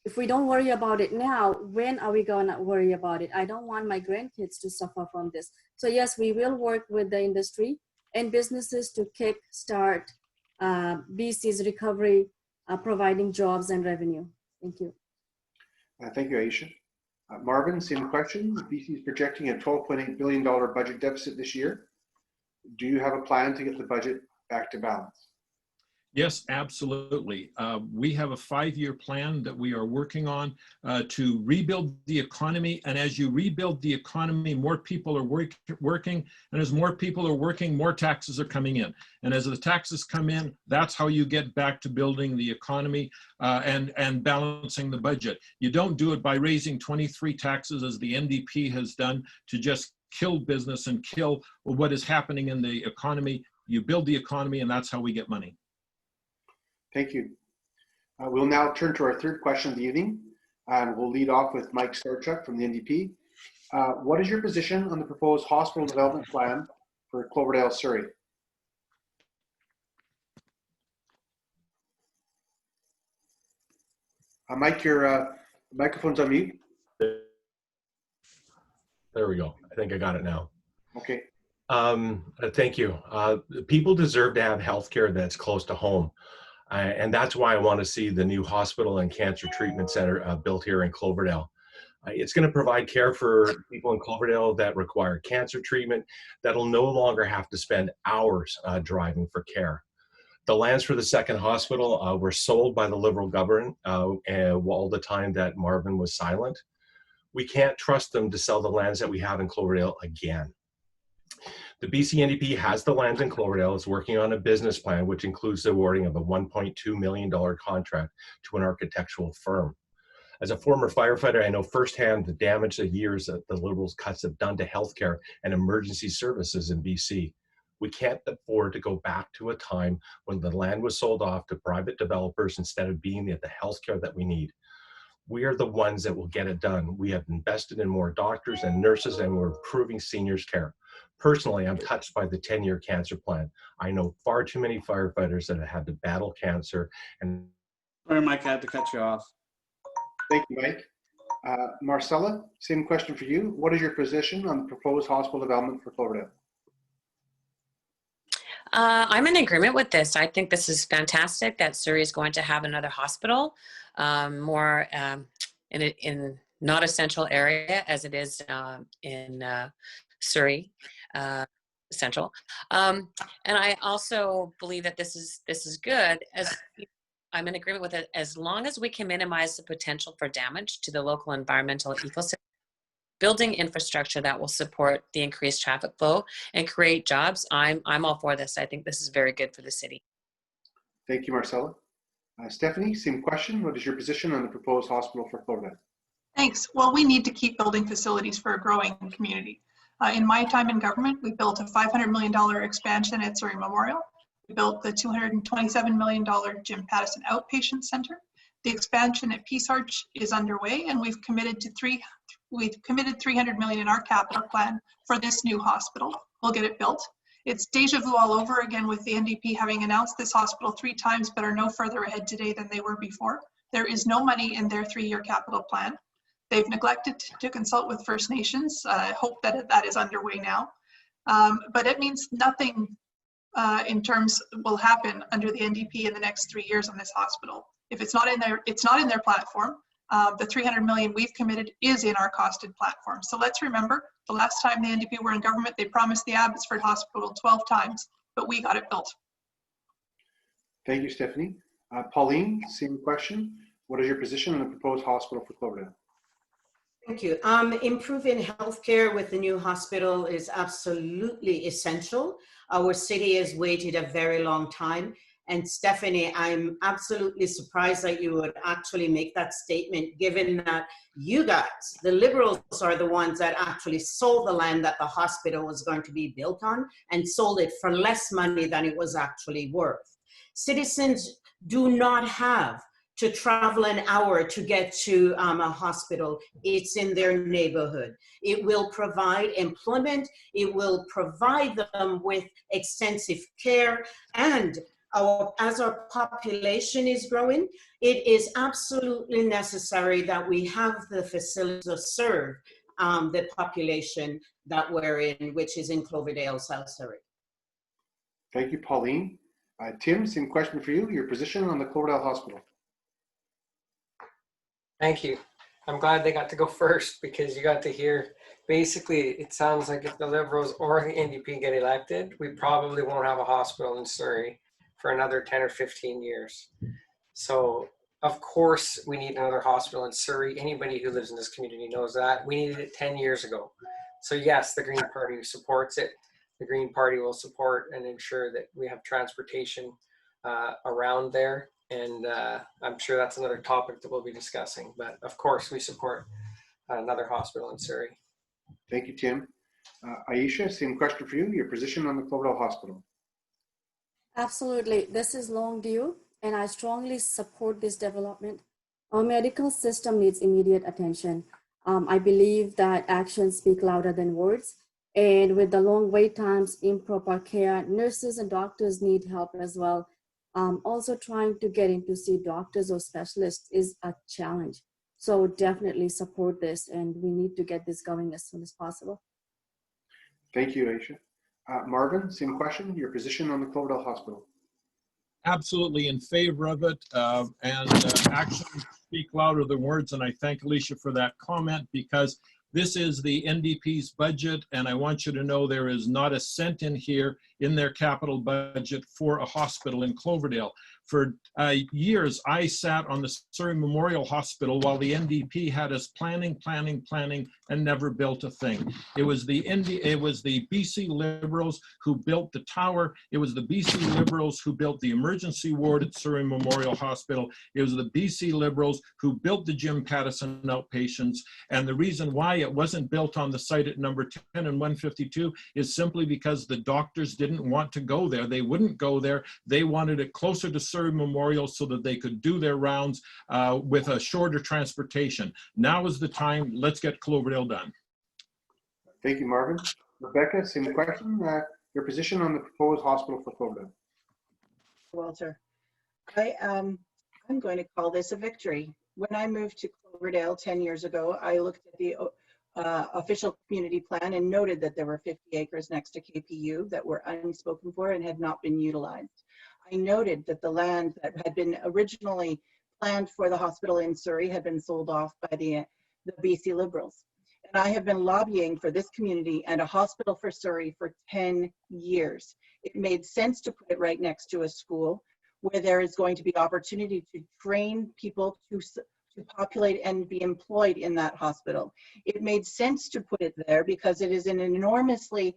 if we don't worry about it now, when are we going to worry about it? I don't want my grandkids to suffer from this. So yes, we will work with the industry and businesses to kickstart BC's recovery, providing jobs and revenue. Thank you. Thank you, Aisha. Marvin, same question. BC is projecting a $12.8 billion budget deficit this year. Do you have a plan to get the budget back to balance? Yes, absolutely. We have a 5-year plan that we are working on to rebuild the economy. And as you rebuild the economy, more people are working. And as more people are working, more taxes are coming in. And as the taxes come in, that's how you get back to building the economy and balancing the budget. You don't do it by raising 23 taxes as the NDP has done to just kill business and kill what is happening in the economy. You build the economy, and that's how we get money. Thank you. We'll now turn to our third question of the evening. We'll lead off with Mike Starchuk from the NDP. What is your position on the proposed hospital development plan for Cloverdale, Surrey? Mike, your microphone's on mute. There we go. I think I got it now. Okay. Thank you. People deserve to have healthcare that's close to home. And that's why I want to see the new hospital and cancer treatment center built here in Cloverdale. It's going to provide care for people in Cloverdale that require cancer treatment that'll no longer have to spend hours driving for care. The lands for the second hospital were sold by the Liberal government all the time that Marvin was silent. We can't trust them to sell the lands that we have in Cloverdale again. The BC NDP has the land in Cloverdale. It's working on a business plan, which includes the awarding of a $1.2 million contract to an architectural firm. As a former firefighter, I know firsthand the damage the years that the Liberals' cuts have done to healthcare and emergency services in BC. We can't afford to go back to a time when the land was sold off to private developers instead of being the healthcare that we need. We are the ones that will get it done. We have invested in more doctors and nurses, and we're improving seniors' care. Personally, I'm touched by the 10-year cancer plan. I know far too many firefighters that have had to battle cancer. And Sorry, Mike, I had to cut you off. Thank you, Mike. Marcella, same question for you. What is your position on the proposed hospital development for Cloverdale? I'm in agreement with this. I think this is fantastic that Surrey is going to have another hospital, more in not a central area as it is in Surrey Central. And I also believe that this is good. As I'm in agreement with it, as long as we can minimize the potential for damage to the local environmental ecosystem, building infrastructure that will support the increased traffic flow and create jobs, I'm all for this. I think this is very good for the city. Thank you, Marcella. Stephanie, same question. What is your position on the proposed hospital for Cloverdale? Thanks. Well, we need to keep building facilities for a growing community. In my time in government, we built a $500 million expansion at Surrey Memorial. We built the $227 million Jim Pattison Outpatient Center. The expansion at Peace Arch is underway, and we've committed to We've committed 300 million in our capital plan for this new hospital. We'll get it built. It's deja vu all over again with the NDP having announced this hospital 3 times, but are no further ahead today than they were before. There is no money in their 3-year capital plan. They've neglected to consult with First Nations. I hope that that is underway now. But it means nothing in terms will happen under the NDP in the next 3 years on this hospital. If it's not in their, it's not in their platform. The 300 million we've committed is in our costed platform. So let's remember, the last time the NDP were in government, they promised the Abbotsford Hospital 12 times, but we got it built. Thank you, Stephanie. Pauline, same question. What is your position on the proposed hospital for Cloverdale? Thank you. Improving healthcare with the new hospital is absolutely essential. Our city has waited a very long time. And Stephanie, I'm absolutely surprised that you would actually make that statement, given that you guys, the Liberals, are the ones that actually sold the land that the hospital was going to be built on and sold it for less money than it was actually worth. Citizens do not have to travel an hour to get to a hospital. It's in their neighborhood. It will provide employment. It will provide them with extensive care. And as our population is growing, it is absolutely necessary that we have the facilities to serve the population that we're in, which is in Cloverdale, South Surrey. Thank you, Pauline. Tim, same question for you. Your position on the Cloverdale Hospital. Thank you. I'm glad they got to go first, because you got to hear, basically, it sounds like if the Liberals or the NDP get elected, we probably won't have a hospital in Surrey for another 10 or 15 years. So of course we need another hospital in Surrey. Anybody who lives in this community knows that. We needed it 10 years ago. So yes, the Green Party supports it. The Green Party will support and ensure that we have transportation around there. And I'm sure that's another topic that we'll be discussing. But of course we support another hospital in Surrey. Thank you, Tim. Aisha, same question for you. Your position on the Cloverdale Hospital. Absolutely. This is long due, and I strongly support this development. Our medical system needs immediate attention. I believe that actions speak louder than words. And with the long wait times, improper care, nurses and doctors need help as well. Also trying to get in to see doctors or specialists is a challenge. So definitely support this, and we need to get this going as soon as possible. Thank you, Aisha. Marvin, same question. Your position on the Cloverdale Hospital. Absolutely in favor of it, and actions speak louder than words. And I thank Alicia for that comment, because this is the NDP's budget, and I want you to know there is not a cent in here in their capital budget for a hospital in Cloverdale. For years, I sat on the Surrey Memorial Hospital while the NDP had us planning, and never built a thing. It was the BC Liberals who built the tower. It was the BC Liberals who built the emergency ward at Surrey Memorial Hospital. It was the BC Liberals who built the Jim Pattison outpatients. And the reason why it wasn't built on the site at number 10 and 152 is simply because the doctors didn't want to go there. They wouldn't go there. They wanted it closer to Surrey Memorial so that they could do their rounds with a shorter transportation. Now is the time. Let's get Cloverdale done. Thank you, Marvin. Rebecca, same question. Your position on the proposed hospital for Cloverdale. Walter, I'm going to call this a victory. When I moved to Cloverdale 10 years ago, I looked at the official community plan and noted that there were 50 acres next to KPU that were unspoken for and had not been utilized. I noted that the land that had been originally planned for the hospital in Surrey had been sold off by the BC Liberals. And I have been lobbying for this community and a hospital for Surrey for 10 years. It made sense to put it right next to a school where there is going to be opportunity to train people to populate and be employed in that hospital. It made sense to put it there because it is an enormously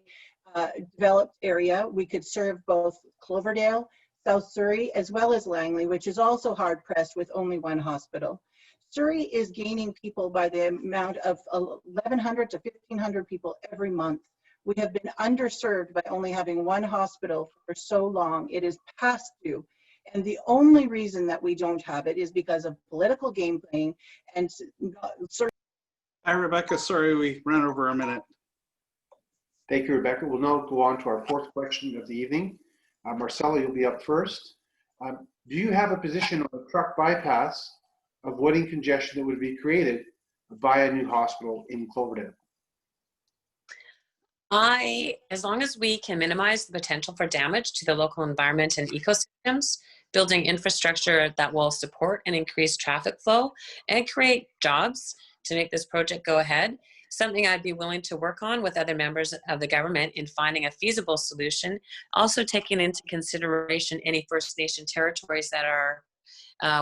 developed area. We could serve both Cloverdale, South Surrey, as well as Langley, which is also hard pressed with only one hospital. Surrey is gaining people by the amount of 1,100 to 1,500 people every month. We have been underserved by only having one hospital for so long. It is past due. And the only reason that we don't have it is because of political game playing and Surrey Hi, Rebecca. Sorry, we ran over a minute. Thank you, Rebecca. We'll now go on to our fourth question of the evening. Marcella, you'll be up first. Do you have a position on a truck bypass avoiding congestion that would be created by a new hospital in Cloverdale? As long as we can minimize the potential for damage to the local environment and ecosystems, building infrastructure that will support and increase traffic flow and create jobs to make this project go ahead, something I'd be willing to work on with other members of the government in finding a feasible solution, also taking into consideration any First Nation territories that are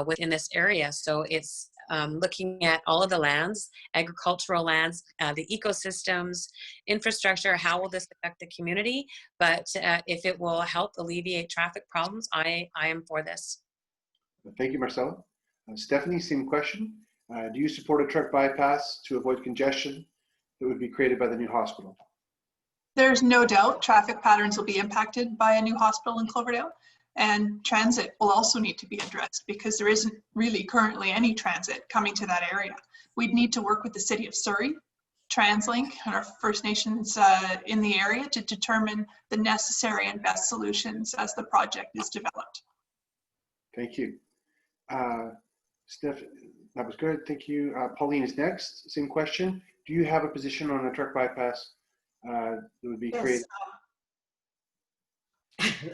within this area. So it's looking at all of the lands, agricultural lands, the ecosystems, infrastructure, how will this affect the community? But if it will help alleviate traffic problems, I am for this. Thank you, Marcella. Stephanie, same question. Do you support a truck bypass to avoid congestion that would be created by the new hospital? There's no doubt traffic patterns will be impacted by a new hospital in Cloverdale, and transit will also need to be addressed because there isn't really currently any transit coming to that area. We'd need to work with the City of Surrey, TransLink, and our First Nations in the area to determine the necessary and best solutions as the project is developed. Thank you. Steph, that was good. Thank you. Pauline is next. Same question. Do you have a position on a truck bypass that would be created?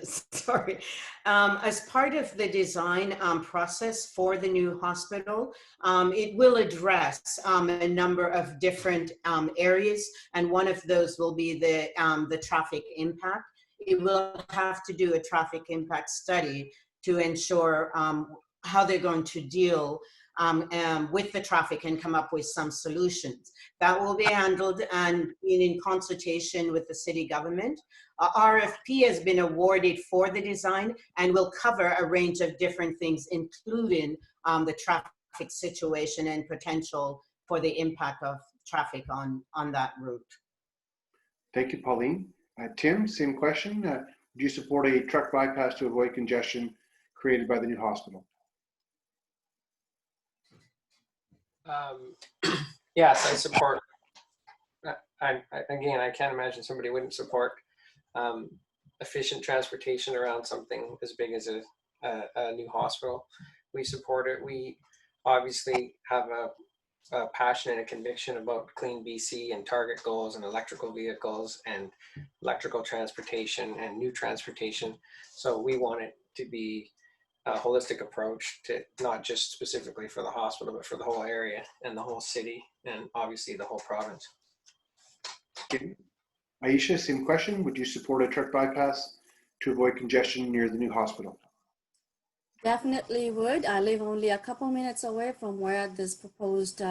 Sorry. As part of the design process for the new hospital, it will address a number of different areas, and one of those will be the traffic impact. It will have to do a traffic impact study to ensure how they're going to deal with the traffic and come up with some solutions. That will be handled and in consultation with the city government. RFP has been awarded for the design and will cover a range of different things, including the traffic situation and potential for the impact of traffic on that route. Thank you, Pauline. Tim, same question. Do you support a truck bypass to avoid congestion created by the new hospital? Yes, I support. Again, I can't imagine somebody wouldn't support efficient transportation around something as big as a new hospital. We support it. We obviously have a passion and a conviction about clean BC and target goals and electrical vehicles and electrical transportation and new transportation. So we want it to be a holistic approach to not just specifically for the hospital, but for the whole area and the whole city and obviously the whole province. Okay. Aisha, same question. Would you support a truck bypass to avoid congestion near the new hospital? Definitely would. I live only a couple minutes away from where this proposed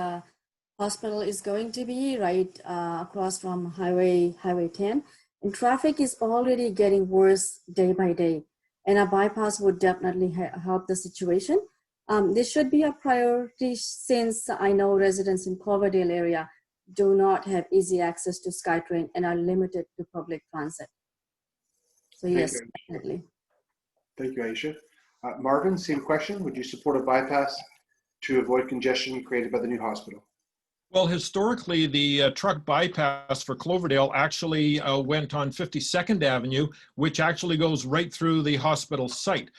hospital is going to be, right across from Highway 10. And traffic is already getting worse day by day. And a bypass would definitely help the situation. This should be a priority since I know residents in Cloverdale area do not have easy access to SkyTrain and are limited to public transit. So yes, definitely. Thank you, Aisha. Marvin, same question. Would you support a bypass to avoid congestion created by the new hospital? Well, historically, the truck bypass for Cloverdale actually went on 52nd Avenue, which actually goes right through the hospital site.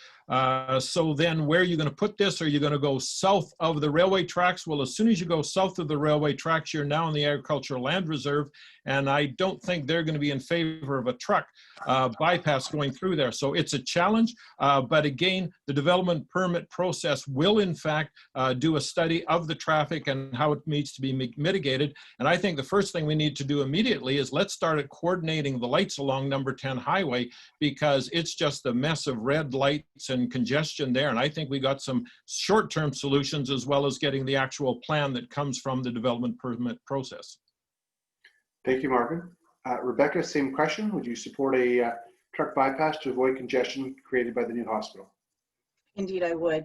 So then where are you going to put this? Are you going to go south of the railway tracks? Well, as soon as you go south of the railway tracks, you're now in the agricultural land reserve. And I don't think they're going to be in favor of a truck bypass going through there. So it's a challenge. But again, the development permit process will in fact do a study of the traffic and how it needs to be mitigated. And I think the first thing we need to do immediately is let's start at coordinating the lights along number 10 highway, because it's just a mess of red lights and congestion there. And I think we got some short-term solutions as well as getting the actual plan that comes from the development permit process. Thank you, Marvin. Rebecca, same question. Would you support a truck bypass to avoid congestion created by the new hospital? Indeed, I would.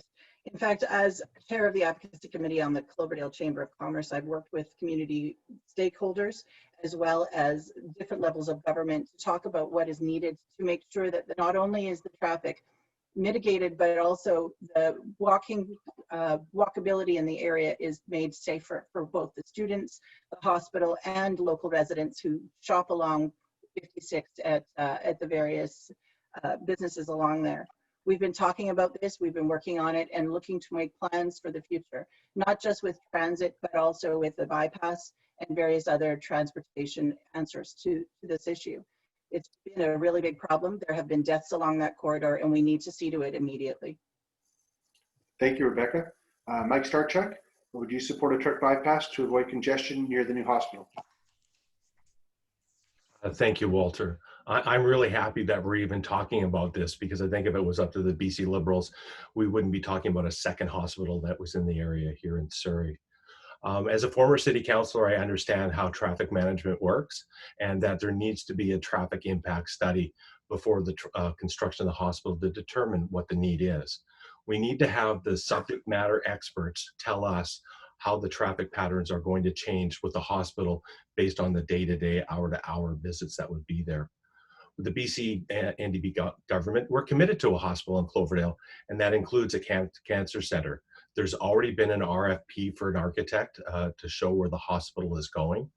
In fact, as chair of the advocacy committee on the Cloverdale Chamber of Commerce, I've worked with community stakeholders as well as different levels of government to talk about what is needed to make sure that not only is the traffic mitigated, but also the walkability in the area is made safer for both the students, the hospital, and local residents who shop along 56 at the various businesses along there. We've been talking about this, we've been working on it and looking to make plans for the future, not just with transit, but also with the bypass and various other transportation answers to this issue. It's been a really big problem. There have been deaths along that corridor, and we need to see to it immediately. Thank you, Rebecca. Mike Starchuk, would you support a truck bypass to avoid congestion near the new hospital? Thank you, Walter. I'm really happy that we're even talking about this, because I think if it was up to the BC Liberals, we wouldn't be talking about a second hospital that was in the area here in Surrey. As a former city councilor, I understand how traffic management works and that there needs to be a traffic impact study before the construction of the hospital to determine what the need is. We need to have the subject matter experts tell us how the traffic patterns are going to change with the hospital based on the day-to-day, hour-to-hour visits that would be there. With the BC NDP government, we're committed to a hospital in Cloverdale, and that includes a cancer center. There's already been an RFP for an architect to show where the hospital is going.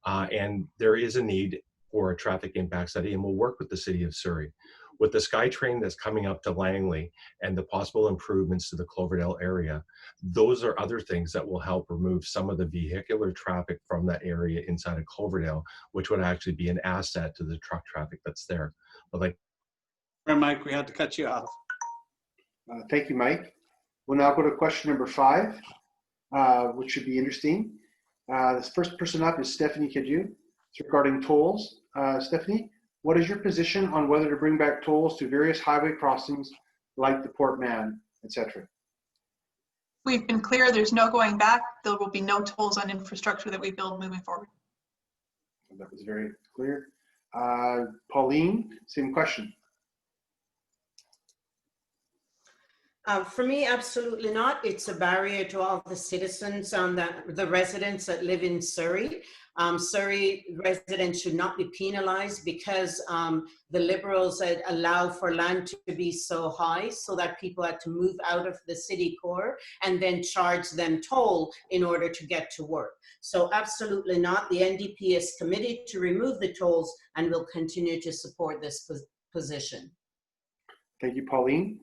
And there is a need for a traffic impact study, and we'll work with the city of Surrey. With the SkyTrain that's coming up to Langley and the possible improvements to the Cloverdale area, those are other things that will help remove some of the vehicular traffic from that area inside of Cloverdale, which would actually be an asset to the truck traffic that's there. But like, Mike, we had to cut you off. Thank you, Mike. We'll now go to question number 5, which should be interesting. This first person up is Stephanie Cadieux. It's regarding tolls. Stephanie, what is your position on whether to bring back tolls to various highway crossings like the Port Mann, etc.? We've been clear, there's no going back. There will be no tolls on infrastructure that we build moving forward. That was very clear. Pauline, same question. For me, absolutely not. It's a barrier to all the citizens, the residents that live in Surrey. Surrey residents should not be penalized because the Liberals allow for land to be so high so that people had to move out of the city core and then charge them toll in order to get to work. So absolutely not. The NDP is committed to remove the tolls and will continue to support this position. Thank you, Pauline.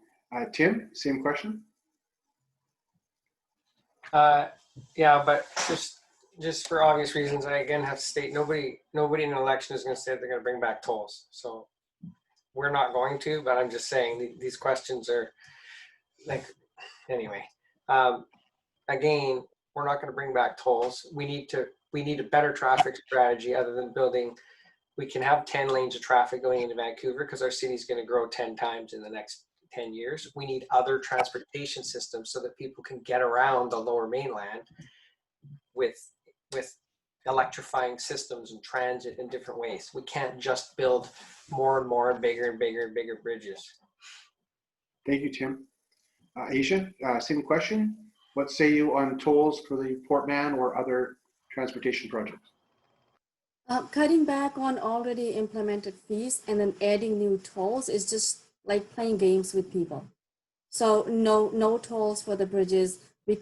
Tim, same question. Yeah, but just for obvious reasons, I again have to state nobody in an election is going to say they're going to bring back tolls. So we're not going to, but I'm just saying these questions are like, anyway. Again, we're not going to bring back tolls. We need a better traffic strategy other than building. We can have 10 lanes of traffic going into Vancouver because our city's going to grow 10 times in the next 10 years. We need other transportation systems so that people can get around the Lower Mainland with electrifying systems and transit in different ways. We can't just build more and more and bigger and bigger and bigger bridges. Thank you, Tim. Aisha, same question. What say you on tolls for the Port Mann or other transportation projects? Cutting back on already implemented fees and then adding new tolls is just like playing games with people. So no tolls for the bridges. We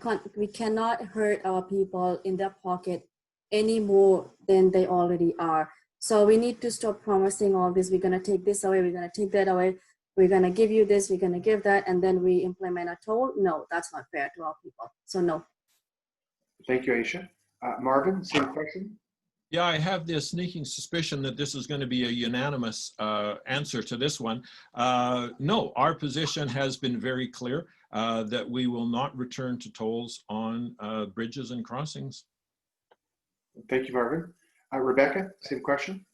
cannot hurt our people in their pocket any more than they already are. So we need to stop promising all this. We're going to take this away. We're going to take that away. We're going to give you this. We're going to give that. And then we implement a toll. No, that's not fair to our people. So no. Thank you, Aisha. Marvin, same question. Yeah, I have this sneaking suspicion that this is going to be a unanimous answer to this one. No, our position has been very clear that we will not return to tolls on bridges and crossings. Thank you, Marvin. Rebecca, same question.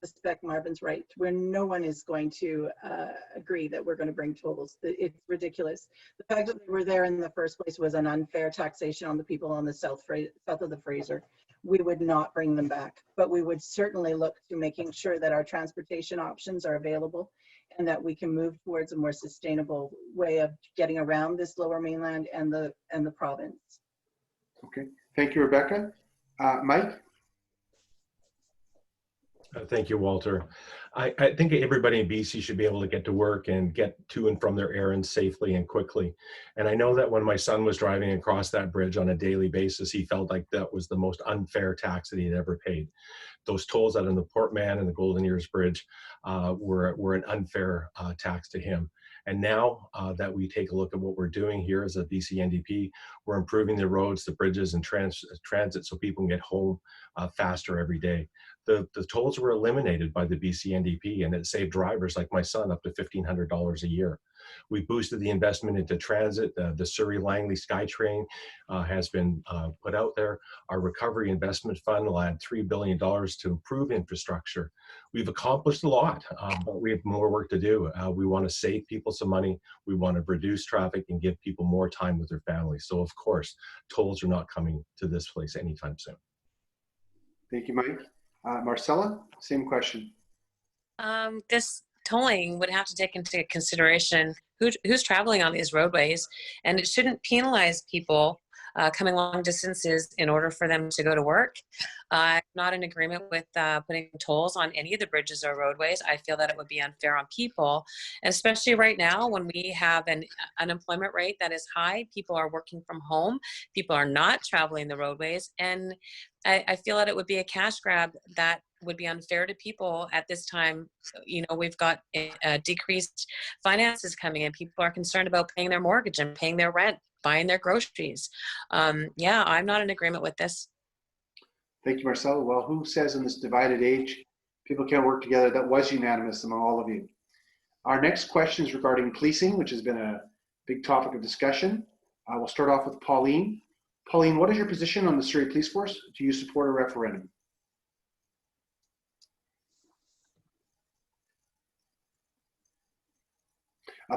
I suspect Marvin's right. Where no one is going to agree that we're going to bring tolls. It's ridiculous. The fact that they were there in the first place was an unfair taxation on the people on the south of the Fraser. We would not bring them back, but we would certainly look to making sure that our transportation options are available and that we can move towards a more sustainable way of getting around this Lower Mainland and the province. Okay, thank you, Rebecca. Mike? Thank you, Walter. I think everybody in BC should be able to get to work and get to and from their errands safely and quickly. And I know that when my son was driving across that bridge on a daily basis, he felt like that was the most unfair tax that he'd ever paid. Those tolls out on the Port Mann and the Golden Ears Bridge were an unfair tax to him. And now that we take a look at what we're doing here as a BC NDP, we're improving the roads, the bridges, and transit so people can get home faster every day. The tolls were eliminated by the BC NDP, and it saved drivers like my son up to $1,500 a year. We boosted the investment into transit. The Surrey Langley SkyTrain has been put out there. Our recovery investment fund will add $3 billion to improve infrastructure. We've accomplished a lot, but we have more work to do. We want to save people some money. We want to reduce traffic and give people more time with their families. So of course, tolls are not coming to this place anytime soon. Thank you, Mike. Marcella, same question. This tolling would have to take into consideration who's traveling on these roadways, and it shouldn't penalize people coming long distances in order for them to go to work. I'm not in agreement with putting tolls on any of the bridges or roadways. I feel that it would be unfair on people, and especially right now when we have an unemployment rate that is high. People are working from home. People are not traveling the roadways, and I feel that it would be a cash grab that would be unfair to people at this time. You know, we've got decreased finances coming in. People are concerned about paying their mortgage and paying their rent, buying their groceries. Yeah, I'm not in agreement with this. Thank you, Marcella. Well, who says in this divided age, people can't work together? That was unanimous among all of you. Our next question is regarding policing, which has been a big topic of discussion. We'll start off with Pauline. Pauline, what is your position on the Surrey Police Force? Do you support a referendum?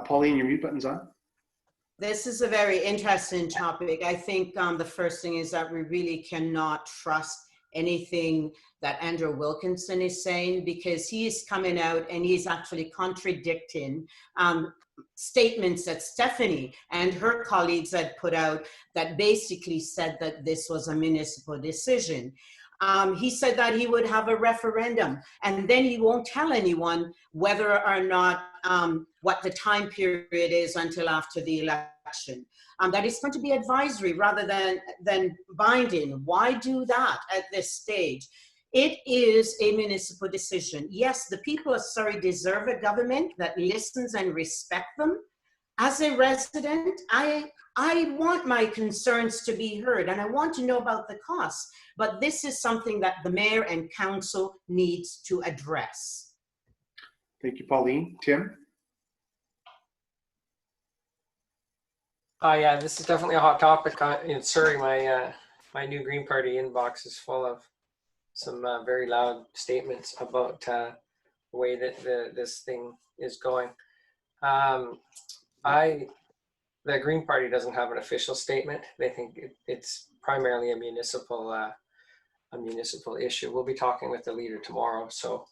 Pauline, your mute button's on. This is a very interesting topic. I think the first thing is that we really cannot trust anything that Andrew Wilkinson is saying, because he is coming out and he's actually contradicting statements that Stephanie and her colleagues had put out that basically said that this was a municipal decision. He said that he would have a referendum, and then he won't tell anyone whether or not what the time period is until after the election. That is going to be advisory rather than binding. Why do that at this stage? It is a municipal decision. Yes, the people of Surrey deserve a government that listens and respects them. As a resident, I want my concerns to be heard, and I want to know about the costs. But this is something that the mayor and council needs to address. Thank you, Pauline. Tim? Yeah, this is definitely a hot topic in Surrey. My new Green Party inbox is full of some very loud statements about the way that this thing is going. The Green Party doesn't have an official statement. They think it's primarily a municipal issue. We'll be talking with the leader tomorrow, so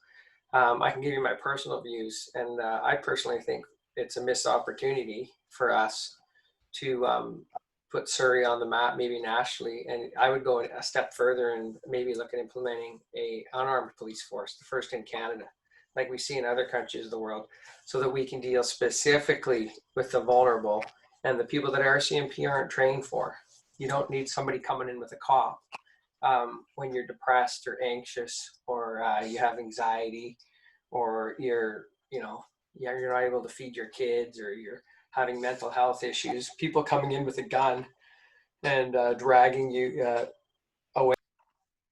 I can give you my personal views. And I personally think it's a missed opportunity for us to put Surrey on the map, maybe nationally. And I would go a step further and maybe look at implementing an unarmed police force, the first in Canada, like we see in other countries of the world, so that we can deal specifically with the vulnerable and the people that RCMP aren't trained for. You don't need somebody coming in with a cop when you're depressed or anxious, or you have anxiety, or you're not able to feed your kids, or you're having mental health issues. People coming in with a gun and dragging you away.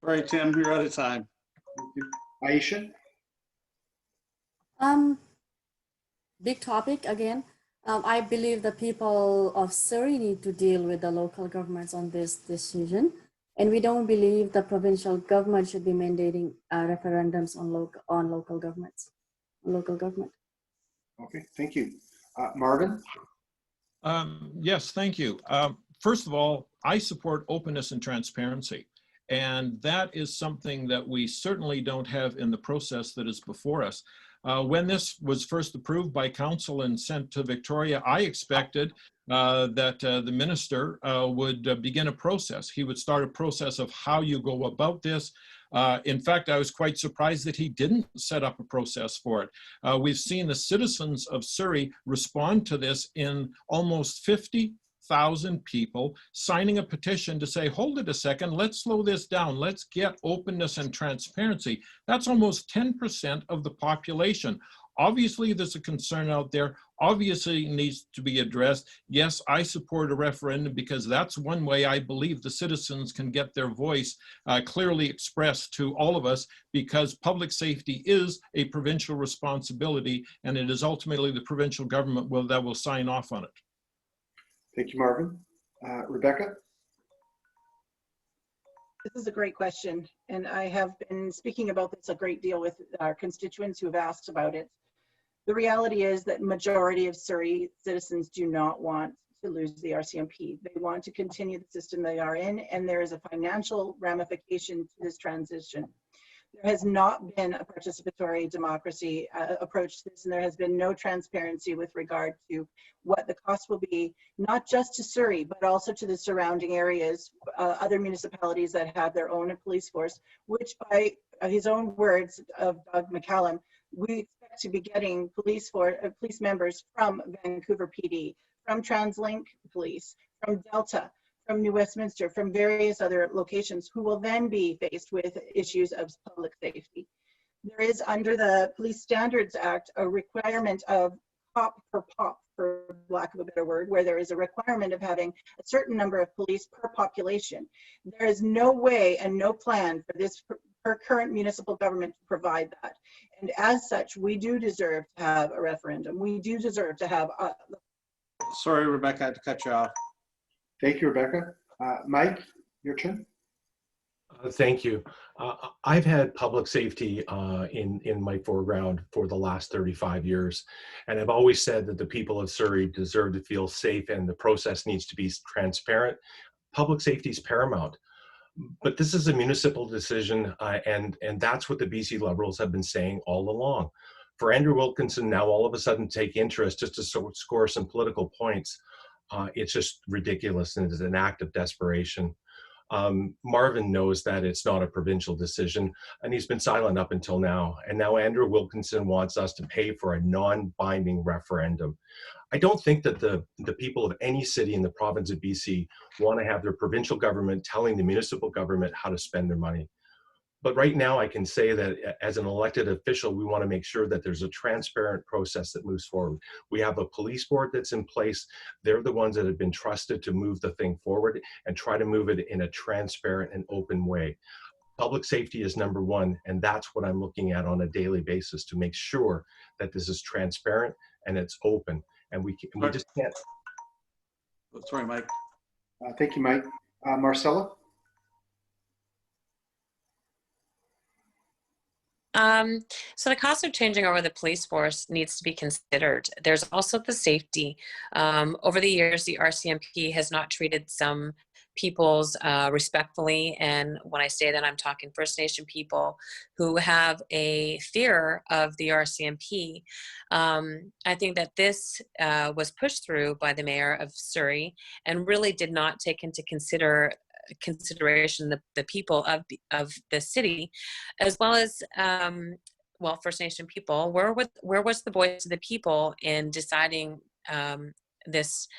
All right, Tim, you're out of time. Aisha? Big topic again. I believe the people of Surrey need to deal with the local governments on this decision. And we don't believe the provincial government should be mandating referendums on local governments, local government. Okay, thank you. Marvin? Yes, thank you. First of all, I support openness and transparency. And that is something that we certainly don't have in the process that is before us. When this was first approved by council and sent to Victoria, I expected that the minister would begin a process. He would start a process of how you go about this. In fact, I was quite surprised that he didn't set up a process for it. We've seen the citizens of Surrey respond to this in almost 50,000 people signing a petition to say, hold it a second, let's slow this down. Let's get openness and transparency. That's almost 10% of the population. Obviously, there's a concern out there. Obviously, it needs to be addressed. Yes, I support a referendum because that's one way I believe the citizens can get their voice clearly expressed to all of us, because public safety is a provincial responsibility, and it is ultimately the provincial government that will sign off on it. Thank you, Marvin. Rebecca? This is a great question, and I have been speaking about this a great deal with our constituents who have asked about it. The reality is that majority of Surrey citizens do not want to lose the RCMP. They want to continue the system they are in, and there is a financial ramification to this transition. There has not been a participatory democracy approach to this, and there has been no transparency with regard to what the cost will be, not just to Surrey, but also to the surrounding areas, other municipalities that have their own police force, which by his own words of Doug McCallum, we expect to be getting police members from Vancouver PD, from TransLink Police, from Delta, from New Westminster, from various other locations, who will then be faced with issues of public safety. There is, under the Police Standards Act, a requirement of pop per pop, for lack of a better word, where there is a requirement of having a certain number of police per population. There is no way and no plan for this per current municipal government to provide that. And as such, we do deserve to have a referendum. We do deserve to have a... Sorry, Rebecca, I had to cut you off. Thank you, Rebecca. Mike, your turn. Thank you. I've had public safety in my foreground for the last 35 years. And I've always said that the people of Surrey deserve to feel safe, and the process needs to be transparent. Public safety is paramount. But this is a municipal decision, and that's what the BC Liberals have been saying all along. For Andrew Wilkinson now all of a sudden take interest just to score some political points, it's just ridiculous, and it's an act of desperation. Marvin knows that it's not a provincial decision, and he's been silent up until now. And now Andrew Wilkinson wants us to pay for a non-binding referendum. I don't think that the people of any city in the province of BC want to have their provincial government telling the municipal government how to spend their money. But right now I can say that as an elected official, we want to make sure that there's a transparent process that moves forward. We have a police board that's in place. They're the ones that have been trusted to move the thing forward and try to move it in a transparent and open way. Public safety is number one, and that's what I'm looking at on a daily basis to make sure that this is transparent and it's open. And we just can't. Sorry, Mike. Thank you, Mike. Marcella? So the cost of changing over the police force needs to be considered. There's also the safety. Over the years, the RCMP has not treated some peoples respectfully. And when I say that, I'm talking First Nation people who have a fear of the RCMP. I think that this was pushed through by the mayor of Surrey and really did not take into consideration the people of the city, as well as well, First Nation people. Where was the voice of the people in deciding this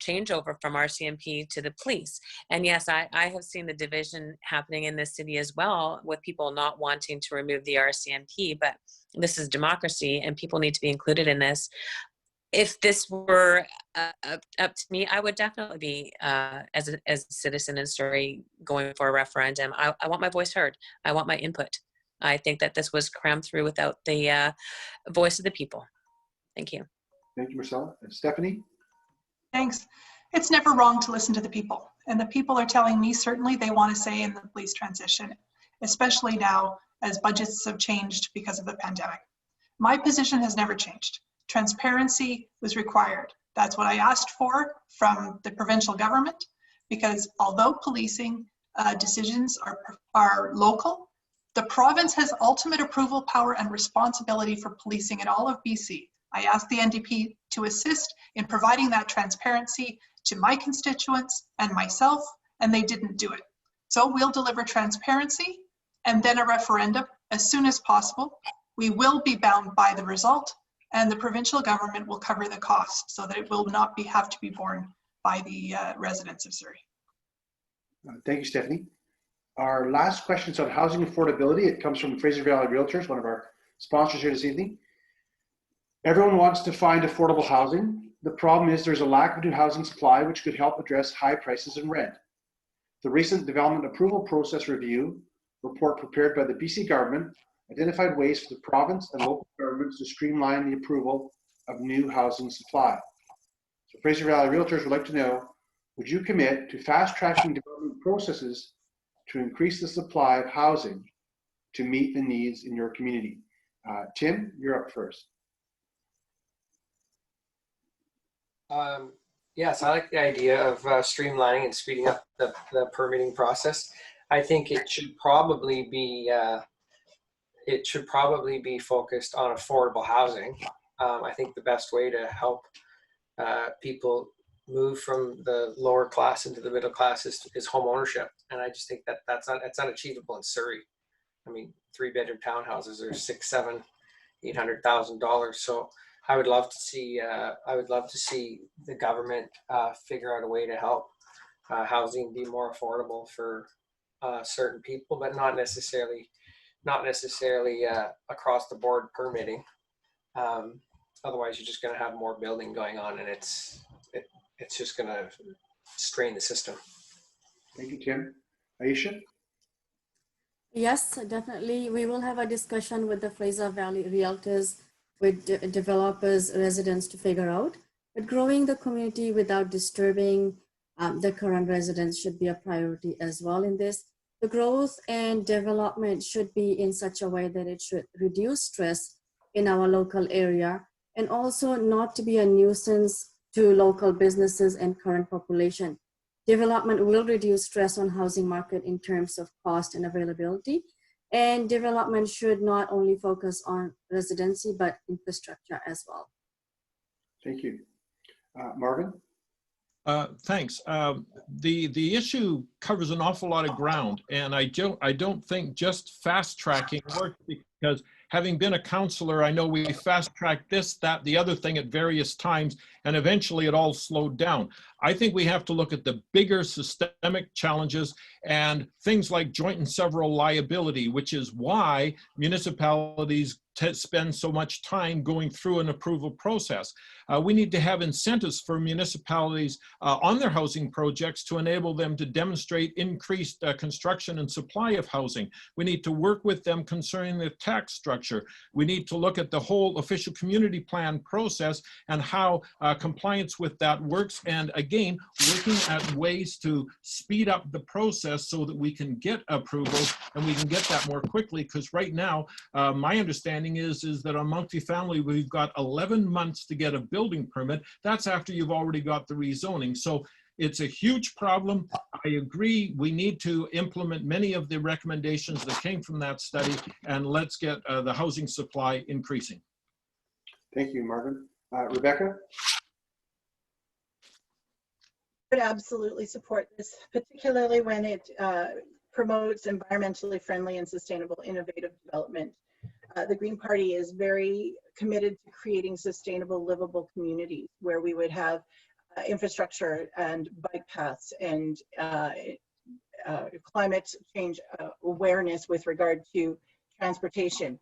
changeover from RCMP to the police? And yes, I have seen the division happening in this city as well, with people not wanting to remove the RCMP, but this is democracy and people need to be included in this. If this were up to me, I would definitely be, as a citizen in Surrey, going for a referendum. I want my voice heard. I want my input. I think that this was crammed through without the voice of the people. Thank you. Thank you, Marcella. Stephanie? Thanks. It's never wrong to listen to the people. And the people are telling me certainly they want to say in the police transition, especially now as budgets have changed because of the pandemic. My position has never changed. Transparency was required. That's what I asked for from the provincial government, because although policing decisions are local, The province has ultimate approval power and responsibility for policing in all of BC. I asked the NDP to assist in providing that transparency to my constituents and myself, and they didn't do it. So we'll deliver transparency and then a referendum as soon as possible. We will be bound by the result, and the provincial government will cover the cost so that it will not have to be borne by the residents of Surrey. Thank you, Stephanie. Our last question is on housing affordability. It comes from Fraser Valley Realtors, one of our sponsors here this evening. Everyone wants to find affordable housing. The problem is there's a lack of new housing supply, which could help address high prices and rent. The recent development approval process review report prepared by the BC government identified ways for the province and local governments to streamline the approval of new housing supply. So Fraser Valley Realtors would like to know, would you commit to fast-tracking development processes to increase the supply of housing to meet the needs in your community? Tim, you're up first. Yes, I like the idea of streamlining and speeding up the permitting process. I think it should probably be focused on affordable housing. I think the best way to help people move from the lower class into the middle class is home ownership, and I just think that's unachievable in Surrey. I mean, 3-bedroom townhouses are $600,000, $700,000, $800,000. So I would love to see the government figure out a way to help housing be more affordable for certain people, but not necessarily across the board permitting. Otherwise, you're just going to have more building going on, and it's just going to strain the system. Thank you, Tim. Aisha? Yes, definitely. We will have a discussion with the Fraser Valley Realtors, with developers, residents to figure out. But growing the community without disturbing the current residents should be a priority as well in this. The growth and development should be in such a way that it should reduce stress in our local area, and also not to be a nuisance to local businesses and current population. Development will reduce stress on housing market in terms of cost and availability. And development should not only focus on residency, but infrastructure as well. Thank you. Marvin? Thanks. The issue covers an awful lot of ground, and I don't think just fast tracking works, because having been a counselor, I know we fast tracked this, that, the other thing at various times, and eventually it all slowed down. I think we have to look at the bigger systemic challenges and things like joint and several liability, which is why municipalities spend so much time going through an approval process. We need to have incentives for municipalities on their housing projects to enable them to demonstrate increased construction and supply of housing. We need to work with them concerning the tax structure. We need to look at the whole official community plan process and how compliance with that works. And again, working at ways to speed up the process so that we can get approvals and we can get that more quickly. Because right now, my understanding is that on multifamily, we've got 11 months to get a building permit. That's after you've already got the rezoning. So it's a huge problem. I agree, we need to implement many of the recommendations that came from that study, and let's get the housing supply increasing. Thank you, Marvin. Rebecca? I would absolutely support this, particularly when it promotes environmentally friendly and sustainable innovative development. The Green Party is very committed to creating sustainable, livable communities where we would have infrastructure and bike paths and climate change awareness with regard to transportation,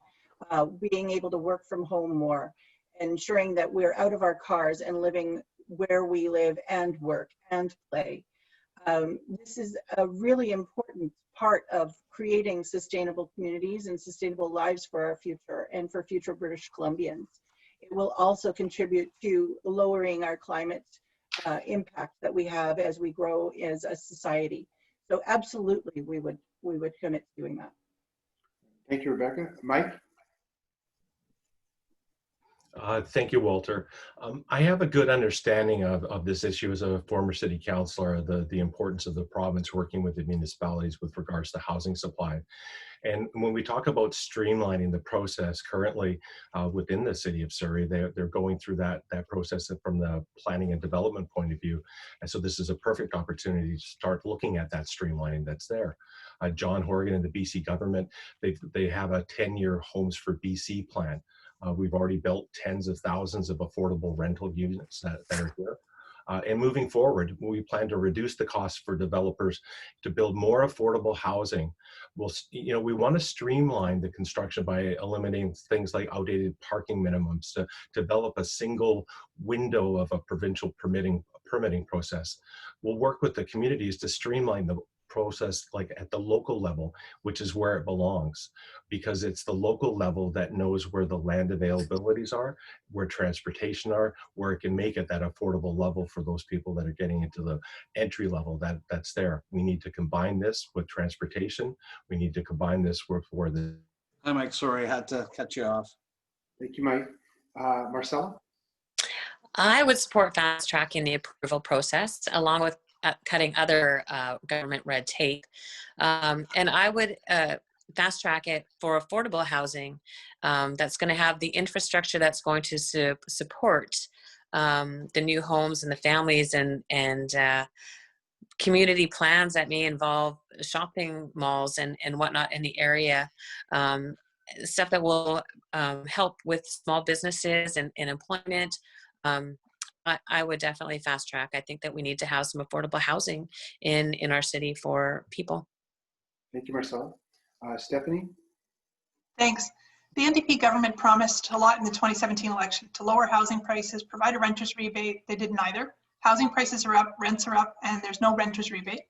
being able to work from home more, ensuring that we're out of our cars and living where we live and work and play. This is a really important part of creating sustainable communities and sustainable lives for our future and for future British Columbians. It will also contribute to lowering our climate impact that we have as we grow as a society. So absolutely, we would commit to doing that. Thank you, Rebecca. Mike? Thank you, Walter. I have a good understanding of this issue as a former city councillor, the importance of the province working with the municipalities with regards to housing supply. And when we talk about streamlining the process currently within the city of Surrey, they're going through that process from the planning and development point of view. And so this is a perfect opportunity to start looking at that streamlining that's there. John Horgan and the BC government, they have a 10-year Homes for BC plan. We've already built tens of thousands of affordable rental units that are here. And moving forward, we plan to reduce the cost for developers to build more affordable housing. We want to streamline the construction by eliminating things like outdated parking minimums, to develop a single window of a provincial permitting process. We'll work with the communities to streamline the process like at the local level, which is where it belongs, because it's the local level that knows where the land availabilities are, where transportation are, where it can make it that affordable level for those people that are getting into the entry level that's there. We need to combine this with transportation. We need to combine this with where the... Hi, Mike. Sorry, I had to cut you off. Thank you, Mike. Marcella? I would support fast tracking the approval process along with cutting other government red tape. And I would fast track it for affordable housing that's going to have the infrastructure that's going to support the new homes and the families and community plans that may involve shopping malls and whatnot in the area. Stuff that will help with small businesses and employment. I would definitely fast track. I think that we need to have some affordable housing in our city for people. Thank you, Marcella. Stephanie? Thanks. The NDP government promised a lot in the 2017 election to lower housing prices, provide a renter's rebate. They did neither. Housing prices are up, rents are up, and there's no renter's rebate.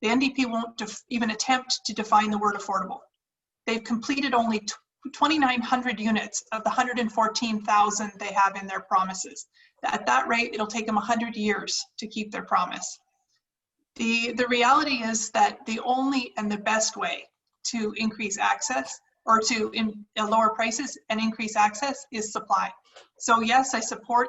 The NDP won't even attempt to define the word affordable. They've completed only 2,900 units of the 114,000 they have in their promises. At that rate, it'll take them 100 years to keep their promise. The reality is that the only and the best way to increase access or to lower prices and increase access is supply. So yes, I support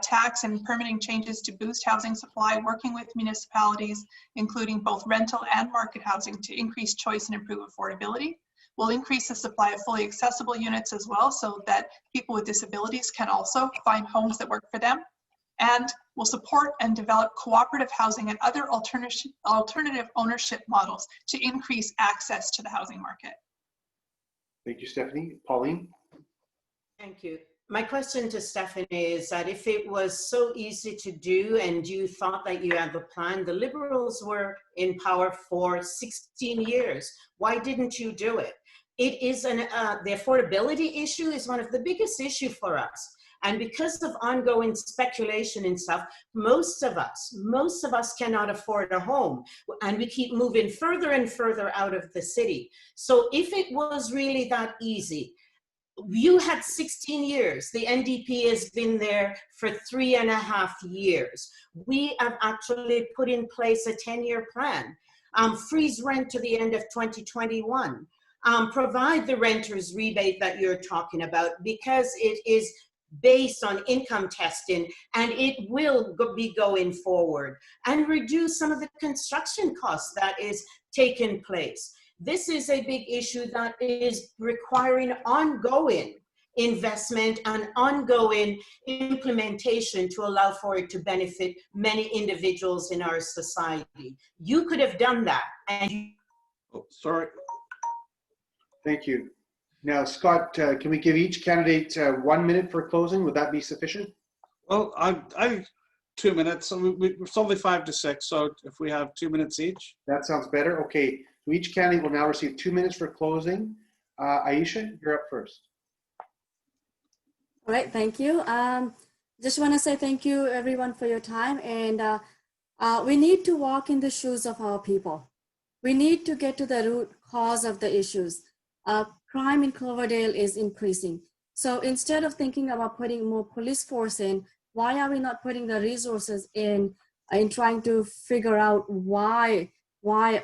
tax and permitting changes to boost housing supply, working with municipalities, including both rental and market housing, to increase choice and improve affordability. We'll increase the supply of fully accessible units as well, so that people with disabilities can also find homes that work for them. And we'll support and develop cooperative housing and other alternative ownership models to increase access to the housing market. Thank you, Stephanie. Pauline? Thank you. My question to Stephanie is that if it was so easy to do and you thought that you had the plan, the Liberals were in power for 16 years. Why didn't you do it? It is the affordability issue is one of the biggest issues for us. And because of ongoing speculation and stuff, most of us cannot afford a home. And we keep moving further and further out of the city. So if it was really that easy, you had 16 years. The NDP has been there for 3.5 years. We have actually put in place a 10-year plan. Freeze rent to the end of 2021. Provide the renter's rebate that you're talking about, because it is based on income testing and it will be going forward, and reduce some of the construction costs that is taking place. This is a big issue that is requiring ongoing investment and ongoing implementation to allow for it to benefit many individuals in our society. You could have done that. And Oh, sorry. Thank you. Now, Scott, can we give each candidate 1 minute for closing? Would that be sufficient? Well, I 2 minutes. So it's only 5 to 6. So if we have 2 minutes each. That sounds better. Okay. So each candidate will now receive 2 minutes for closing. Aisha, you're up first. All right, thank you. Just want to say thank you everyone for your time, and we need to walk in the shoes of our people. We need to get to the root cause of the issues. Crime in Cloverdale is increasing. So instead of thinking about putting more police force in, why are we not putting the resources in trying to figure out why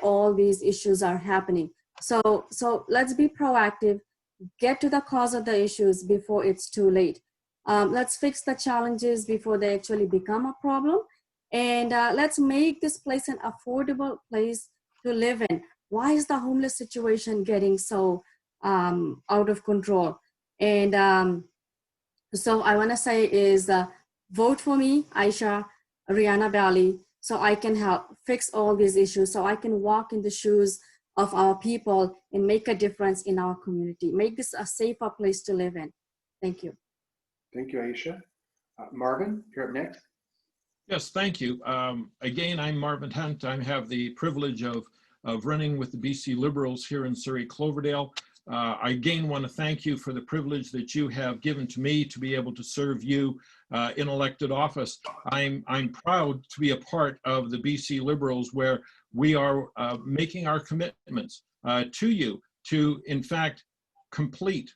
all these issues are happening? So let's be proactive, get to the cause of the issues before it's too late. Let's fix the challenges before they actually become a problem. And let's make this place an affordable place to live in. Why is the homeless situation getting so out of control? And so I want to say is vote for me, Aisha Rihanna Bali, so I can help fix all these issues, so I can walk in the shoes of our people and make a difference in our community, make this a safer place to live in. Thank you. Thank you, Aisha. Marvin, you're up next. Yes, thank you. Again, I'm Marvin Hunt. I have the privilege of running with the BC Liberals here in Surrey Cloverdale. I again want to thank you for the privilege that you have given to me to be able to serve you in elected office. I'm proud to be a part of the BC Liberals, where we are making our commitments to you to, in fact, complete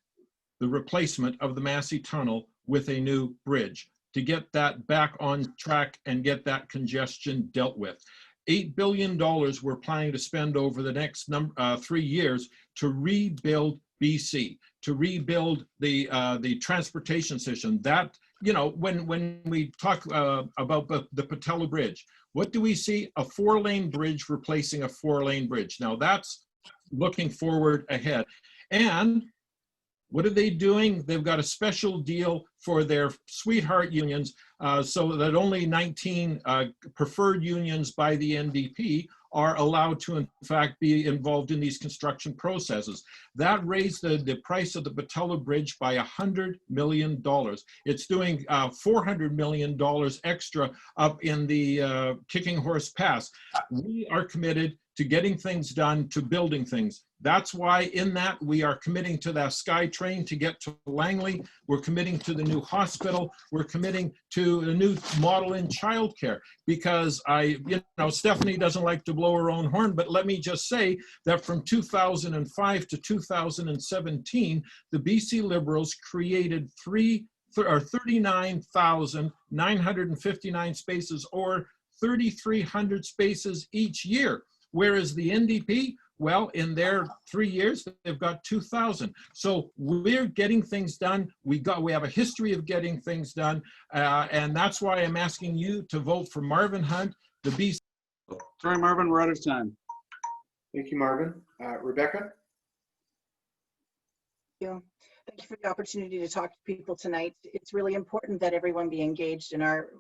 the replacement of the Massey Tunnel with a new bridge, to get that back on track and get that congestion dealt with. $8 billion we're planning to spend over the next 3 years to rebuild BC, to rebuild the transportation system. That, you know, when we talk about the Patella Bridge, what do we see? A 4-lane bridge replacing a 4-lane bridge. Now that's looking forward ahead. And what are they doing? They've got a special deal for their sweetheart unions, so that only 19 preferred unions by the NDP are allowed to, in fact, be involved in these construction processes. That raised the price of the Patella Bridge by $100 million. It's doing $400 million extra up in the Kicking Horse Pass. We are committed to getting things done, to building things. That's why in that we are committing to that Sky Train to get to Langley. We're committing to the new hospital. We're committing to a new model in childcare, because Stephanie doesn't like to blow her own horn, but let me just say that from 2005 to 2017, the BC Liberals created 39,959 spaces, or 3,300 spaces each year. Whereas the NDP, well, in their 3 years, they've got 2,000. So we're getting things done. We have a history of getting things done. And that's why I'm asking you to vote for Marvin Hunt, the BC. Sorry, Marvin, we're out of time. Thank you, Marvin. Rebecca? Thank you for the opportunity to talk to people tonight. It's really important that everyone be engaged in our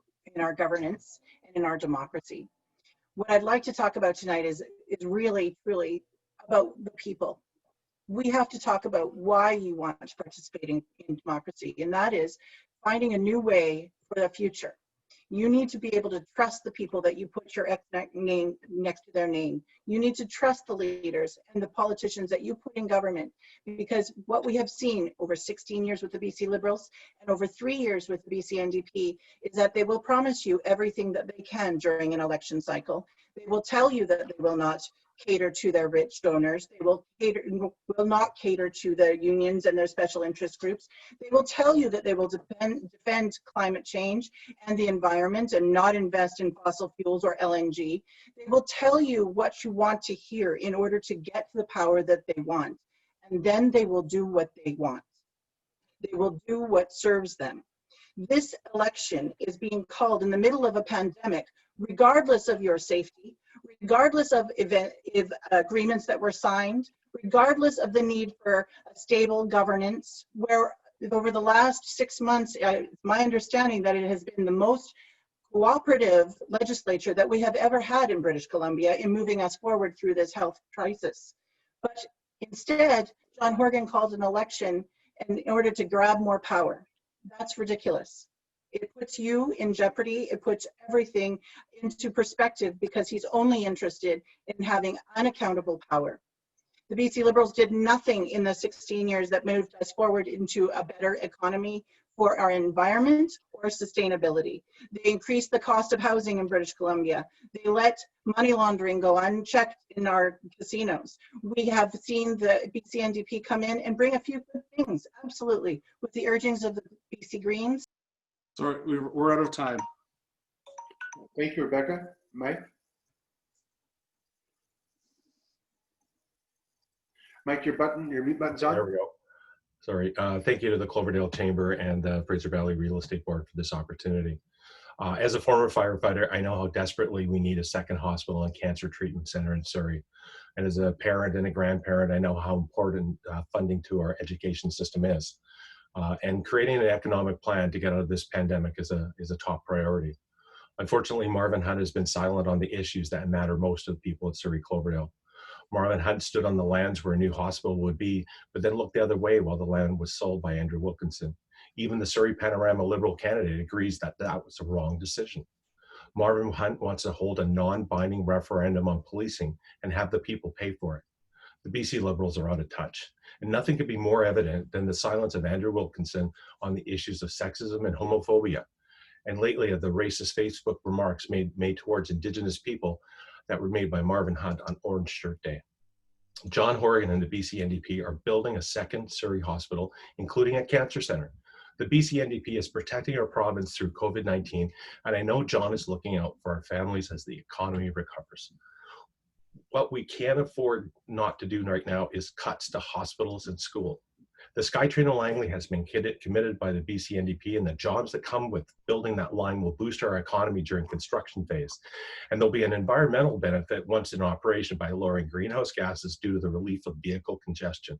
governance and in our democracy. What I'd like to talk about tonight is really, really about the people. We have to talk about why you want to participate in democracy, and that is finding a new way for the future. You need to be able to trust the people that you put your name next to their name. You need to trust the leaders and the politicians that you put in government, because what we have seen over 16 years with the BC Liberals and over 3 years with the BC NDP is that they will promise you everything that they can during an election cycle. They will tell you that they will not cater to their rich donors. They will not cater to the unions and their special interest groups. They will tell you that they will defend climate change and the environment and not invest in fossil fuels or LNG. They will tell you what you want to hear in order to get to the power that they want. And then they will do what they want. They will do what serves them. This election is being called in the middle of a pandemic, regardless of your safety, regardless of agreements that were signed, regardless of the need for a stable governance, where over the last 6 months, my understanding that it has been the most cooperative legislature that we have ever had in British Columbia in moving us forward through this health crisis. But instead, John Horgan called an election in order to grab more power. That's ridiculous. It puts you in jeopardy. It puts everything into perspective, because he's only interested in having unaccountable power. The BC Liberals did nothing in the 16 years that moved us forward into a better economy for our environment or sustainability. They increased the cost of housing in British Columbia. They let money laundering go unchecked in our casinos. We have seen the BC NDP come in and bring a few good things, absolutely, with the urgings of the BC Greens. Sorry, we're out of time. Thank you, Rebecca. Mike? Mike, your mute button's on. There we go. Thank you to the Cloverdale Chamber and the Fraser Valley Real Estate Board for this opportunity. As a former firefighter, I know how desperately we need a second hospital and cancer treatment center in Surrey. And as a parent and a grandparent, I know how important funding to our education system is. And creating an economic plan to get out of this pandemic is a top priority. Unfortunately, Marvin Hunt has been silent on the issues that matter most to the people at Surrey Cloverdale. Marvin Hunt stood on the lands where a new hospital would be, but then looked the other way while the land was sold by Andrew Wilkinson. Even the Surrey Panorama Liberal candidate agrees that that was a wrong decision. Marvin Hunt wants to hold a non-binding referendum on policing and have the people pay for it. The BC Liberals are out of touch, and nothing could be more evident than the silence of Andrew Wilkinson on the issues of sexism and homophobia, and lately of the racist Facebook remarks made towards Indigenous people that were made by Marvin Hunt on Orange Shirt Day. John Horgan and the BC NDP are building a second Surrey hospital, including a cancer center. The BC NDP is protecting our province through COVID-19, and I know John is looking out for our families as the economy recovers. What we can't afford not to do right now is cuts to hospitals and school. The SkyTrain in Langley has been committed by the BC NDP, and the jobs that come with building that line will boost our economy during construction phase. And there'll be an environmental benefit once in operation by lowering greenhouse gases due to the relief of vehicle congestion.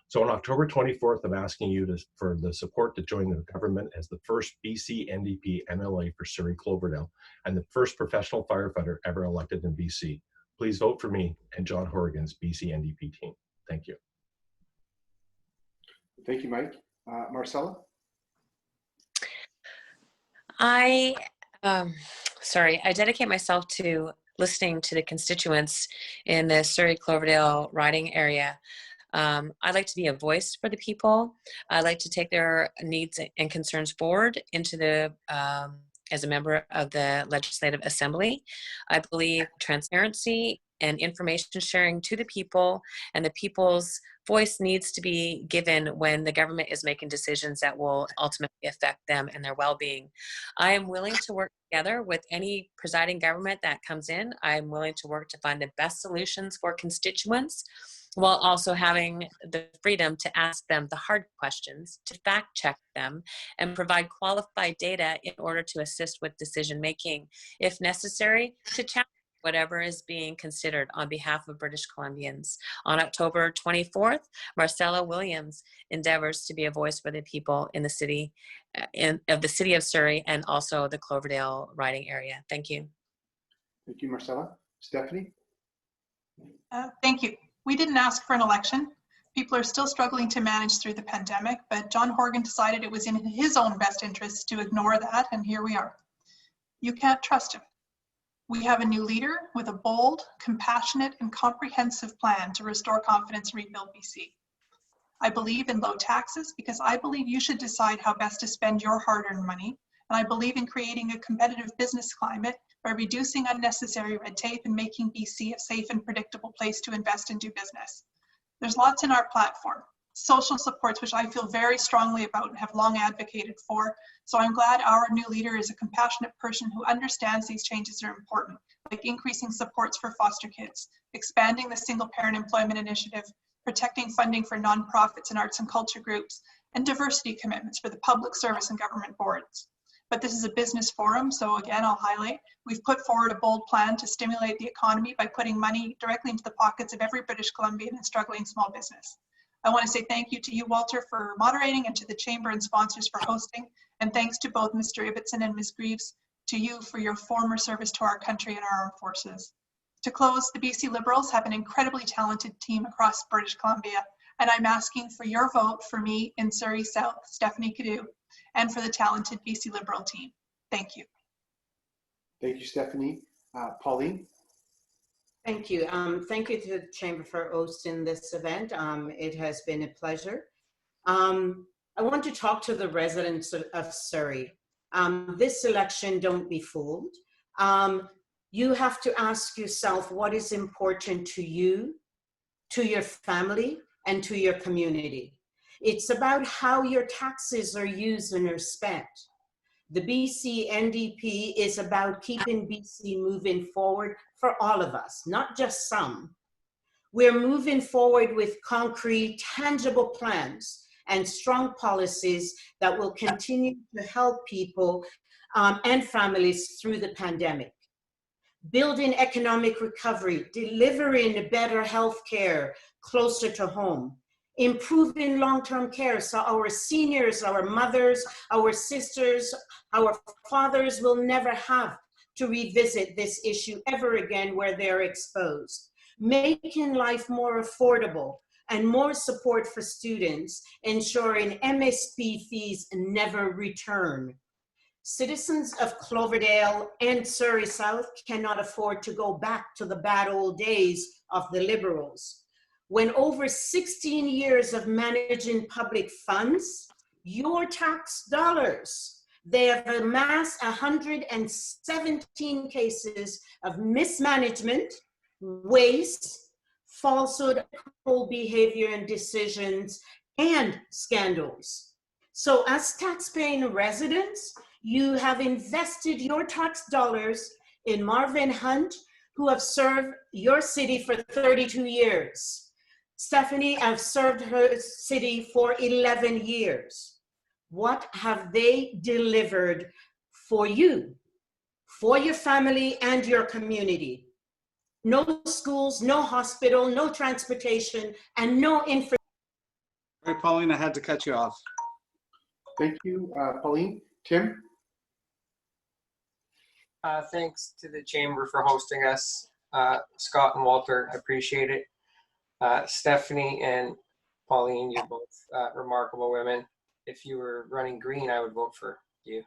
So on October 24th, I'm asking you for the support to join the government as the first BC NDP MLA for Surrey Cloverdale and the first professional firefighter ever elected in BC. Please vote for me and John Horgan's BC NDP team. Thank you. Thank you, Mike. Marcella? I dedicate myself to listening to the constituents in the Surrey Cloverdale riding area. I like to be a voice for the people. I like to take their needs and concerns forward into the as a member of the Legislative Assembly. I believe transparency and information sharing to the people, and the people's voice needs to be given when the government is making decisions that will ultimately affect them and their well-being. I am willing to work together with any presiding government that comes in. I'm willing to work to find the best solutions for constituents, while also having the freedom to ask them the hard questions, to fact check them, and provide qualified data in order to assist with decision making, if necessary, to challenge whatever is being considered on behalf of British Columbians. On October 24th, Marcella Williams endeavors to be a voice for the people in the city, of the city of Surrey, and also the Cloverdale riding area. Thank you. Thank you, Marcella. Stephanie? Thank you. We didn't ask for an election. People are still struggling to manage through the pandemic, but John Horgan decided it was in his own best interest to ignore that, and here we are. You can't trust him. We have a new leader with a bold, compassionate, and comprehensive plan to restore confidence and rebuild BC. I believe in low taxes because I believe you should decide how best to spend your hard-earned money, and I believe in creating a competitive business climate by reducing unnecessary red tape and making BC a safe and predictable place to invest and do business. There's lots in our platform. Social supports, which I feel very strongly about and have long advocated for. So I'm glad our new leader is a compassionate person who understands these changes are important, like increasing supports for foster kids, expanding the single parent employment initiative, protecting funding for nonprofits and arts and culture groups, and diversity commitments for the public service and government boards. But this is a business forum, so again, I'll highlight, we've put forward a bold plan to stimulate the economy by putting money directly into the pockets of every British Columbian and struggling small business. I want to say thank you to you, Walter, for moderating, and to the Chamber and sponsors for hosting. And thanks to both Mr. Ibbotson and Ms. Greaves, to you for your former service to our country and our armed forces. To close, the BC Liberals have an incredibly talented team across British Columbia, and I'm asking for your vote for me in Surrey South, Stephanie Cadieux, and for the talented BC Liberal team. Thank you. Thank you, Stephanie. Pauline? Thank you. Thank you to the Chamber for hosting this event. It has been a pleasure. I want to talk to the residents of Surrey. This election, don't be fooled. You have to ask yourself what is important to you, to your family, and to your community. It's about how your taxes are used and are spent. The BC NDP is about keeping BC moving forward for all of us, not just some. We're moving forward with concrete, tangible plans and strong policies that will continue to help people and families through the pandemic. Building economic recovery, delivering better health care closer to home, improving long-term care so our seniors, our mothers, our sisters, our fathers will never have to revisit this issue ever again where they're exposed. Making life more affordable and more support for students, ensuring MSP fees never return. Citizens of Cloverdale and Surrey South cannot afford to go back to the bad old days of the Liberals. When over 16 years of managing public funds, your tax dollars, they have amassed 117 cases of mismanagement, waste, falsehood, poor behavior and decisions, and scandals. So as taxpaying residents, you have invested your tax dollars in Marvin Hunt, who have served your city for 32 years. Stephanie have served her city for 11 years. What have they delivered for you, for your family and your community? No schools, no hospital, no transportation, and no infrastructure. All right, Pauline, I had to cut you off. Thank you, Pauline. Tim? Thanks to the Chamber for hosting us. Scott and Walter, I appreciate it. Stephanie and Pauline, you're both remarkable women. If you were running green, I would vote for you.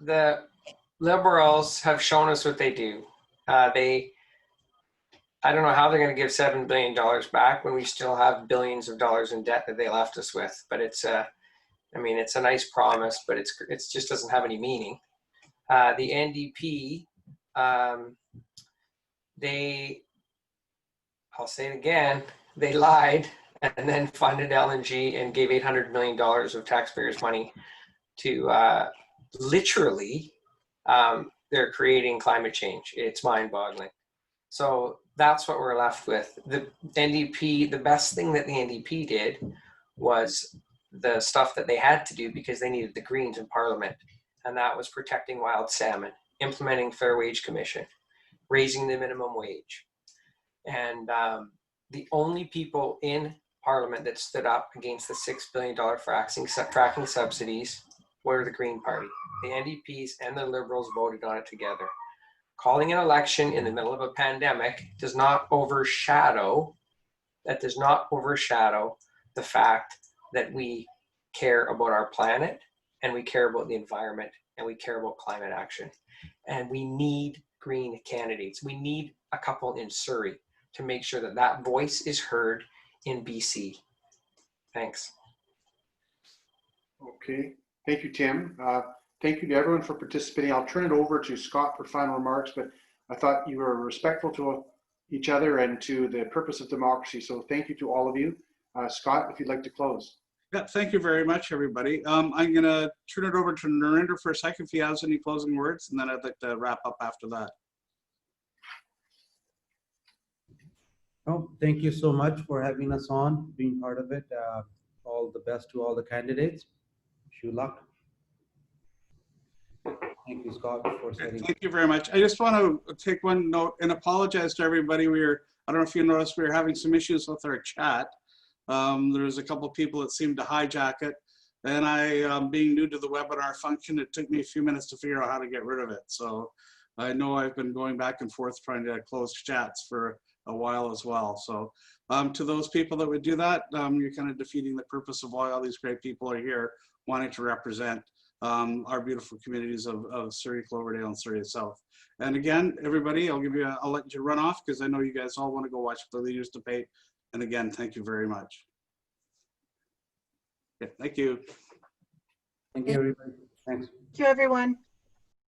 The Liberals have shown us what they do. I don't know how they're going to give $7 billion back when we still have billions of dollars in debt that they left us with. But it's I mean, it's a nice promise, but it just doesn't have any meaning. The NDP, I'll say it again, they lied and then funded LNG and gave $800 million of taxpayers' money to literally, they're creating climate change. It's mind-boggling. So that's what we're left with. The NDP, the best thing that the NDP did was the stuff that they had to do because they needed the Greens in Parliament. And that was protecting wild salmon, implementing Fair Wage Commission, raising the minimum wage. And the only people in Parliament that stood up against the $6 billion fracking subsidies were the Green Party. The NDPs and the Liberals voted on it together. Calling an election in the middle of a pandemic does not overshadow the fact that we care about our planet and we care about the environment and we care about climate action. And we need green candidates. We need a couple in Surrey to make sure that that voice is heard in BC. Thanks. Okay, thank you, Tim. Thank you to everyone for participating. I'll turn it over to Scott for final remarks, but I thought you were respectful to each other and to the purpose of democracy. So thank you to all of you. Scott, if you'd like to close. Yeah, thank you very much, everybody. I'm going to turn it over to Narinder for a second if he has any closing words, and then I'd like to wrap up after that. Oh, thank you so much for having us on, being part of it. All the best to all the candidates. Wish you luck. Thank you, Scott, for setting. Thank you very much. I just want to take one note and apologize to everybody. I don't know if you noticed, we were having some issues with our chat. There was a couple of people that seemed to hijack it. And being new to the webinar function, it took me a few minutes to figure out how to get rid of it. So I know I've been going back and forth trying to close chats for a while as well. So to those people that would do that, you're kind of defeating the purpose of why all these great people are here wanting to represent our beautiful communities of Surrey, Cloverdale, and Surrey South. And again, everybody, I'll let you run off because I know you guys all want to go watch the Leaders Debate. And again, thank you very much. Okay, thank you. Thank you, everybody. Thanks. Thank you, everyone.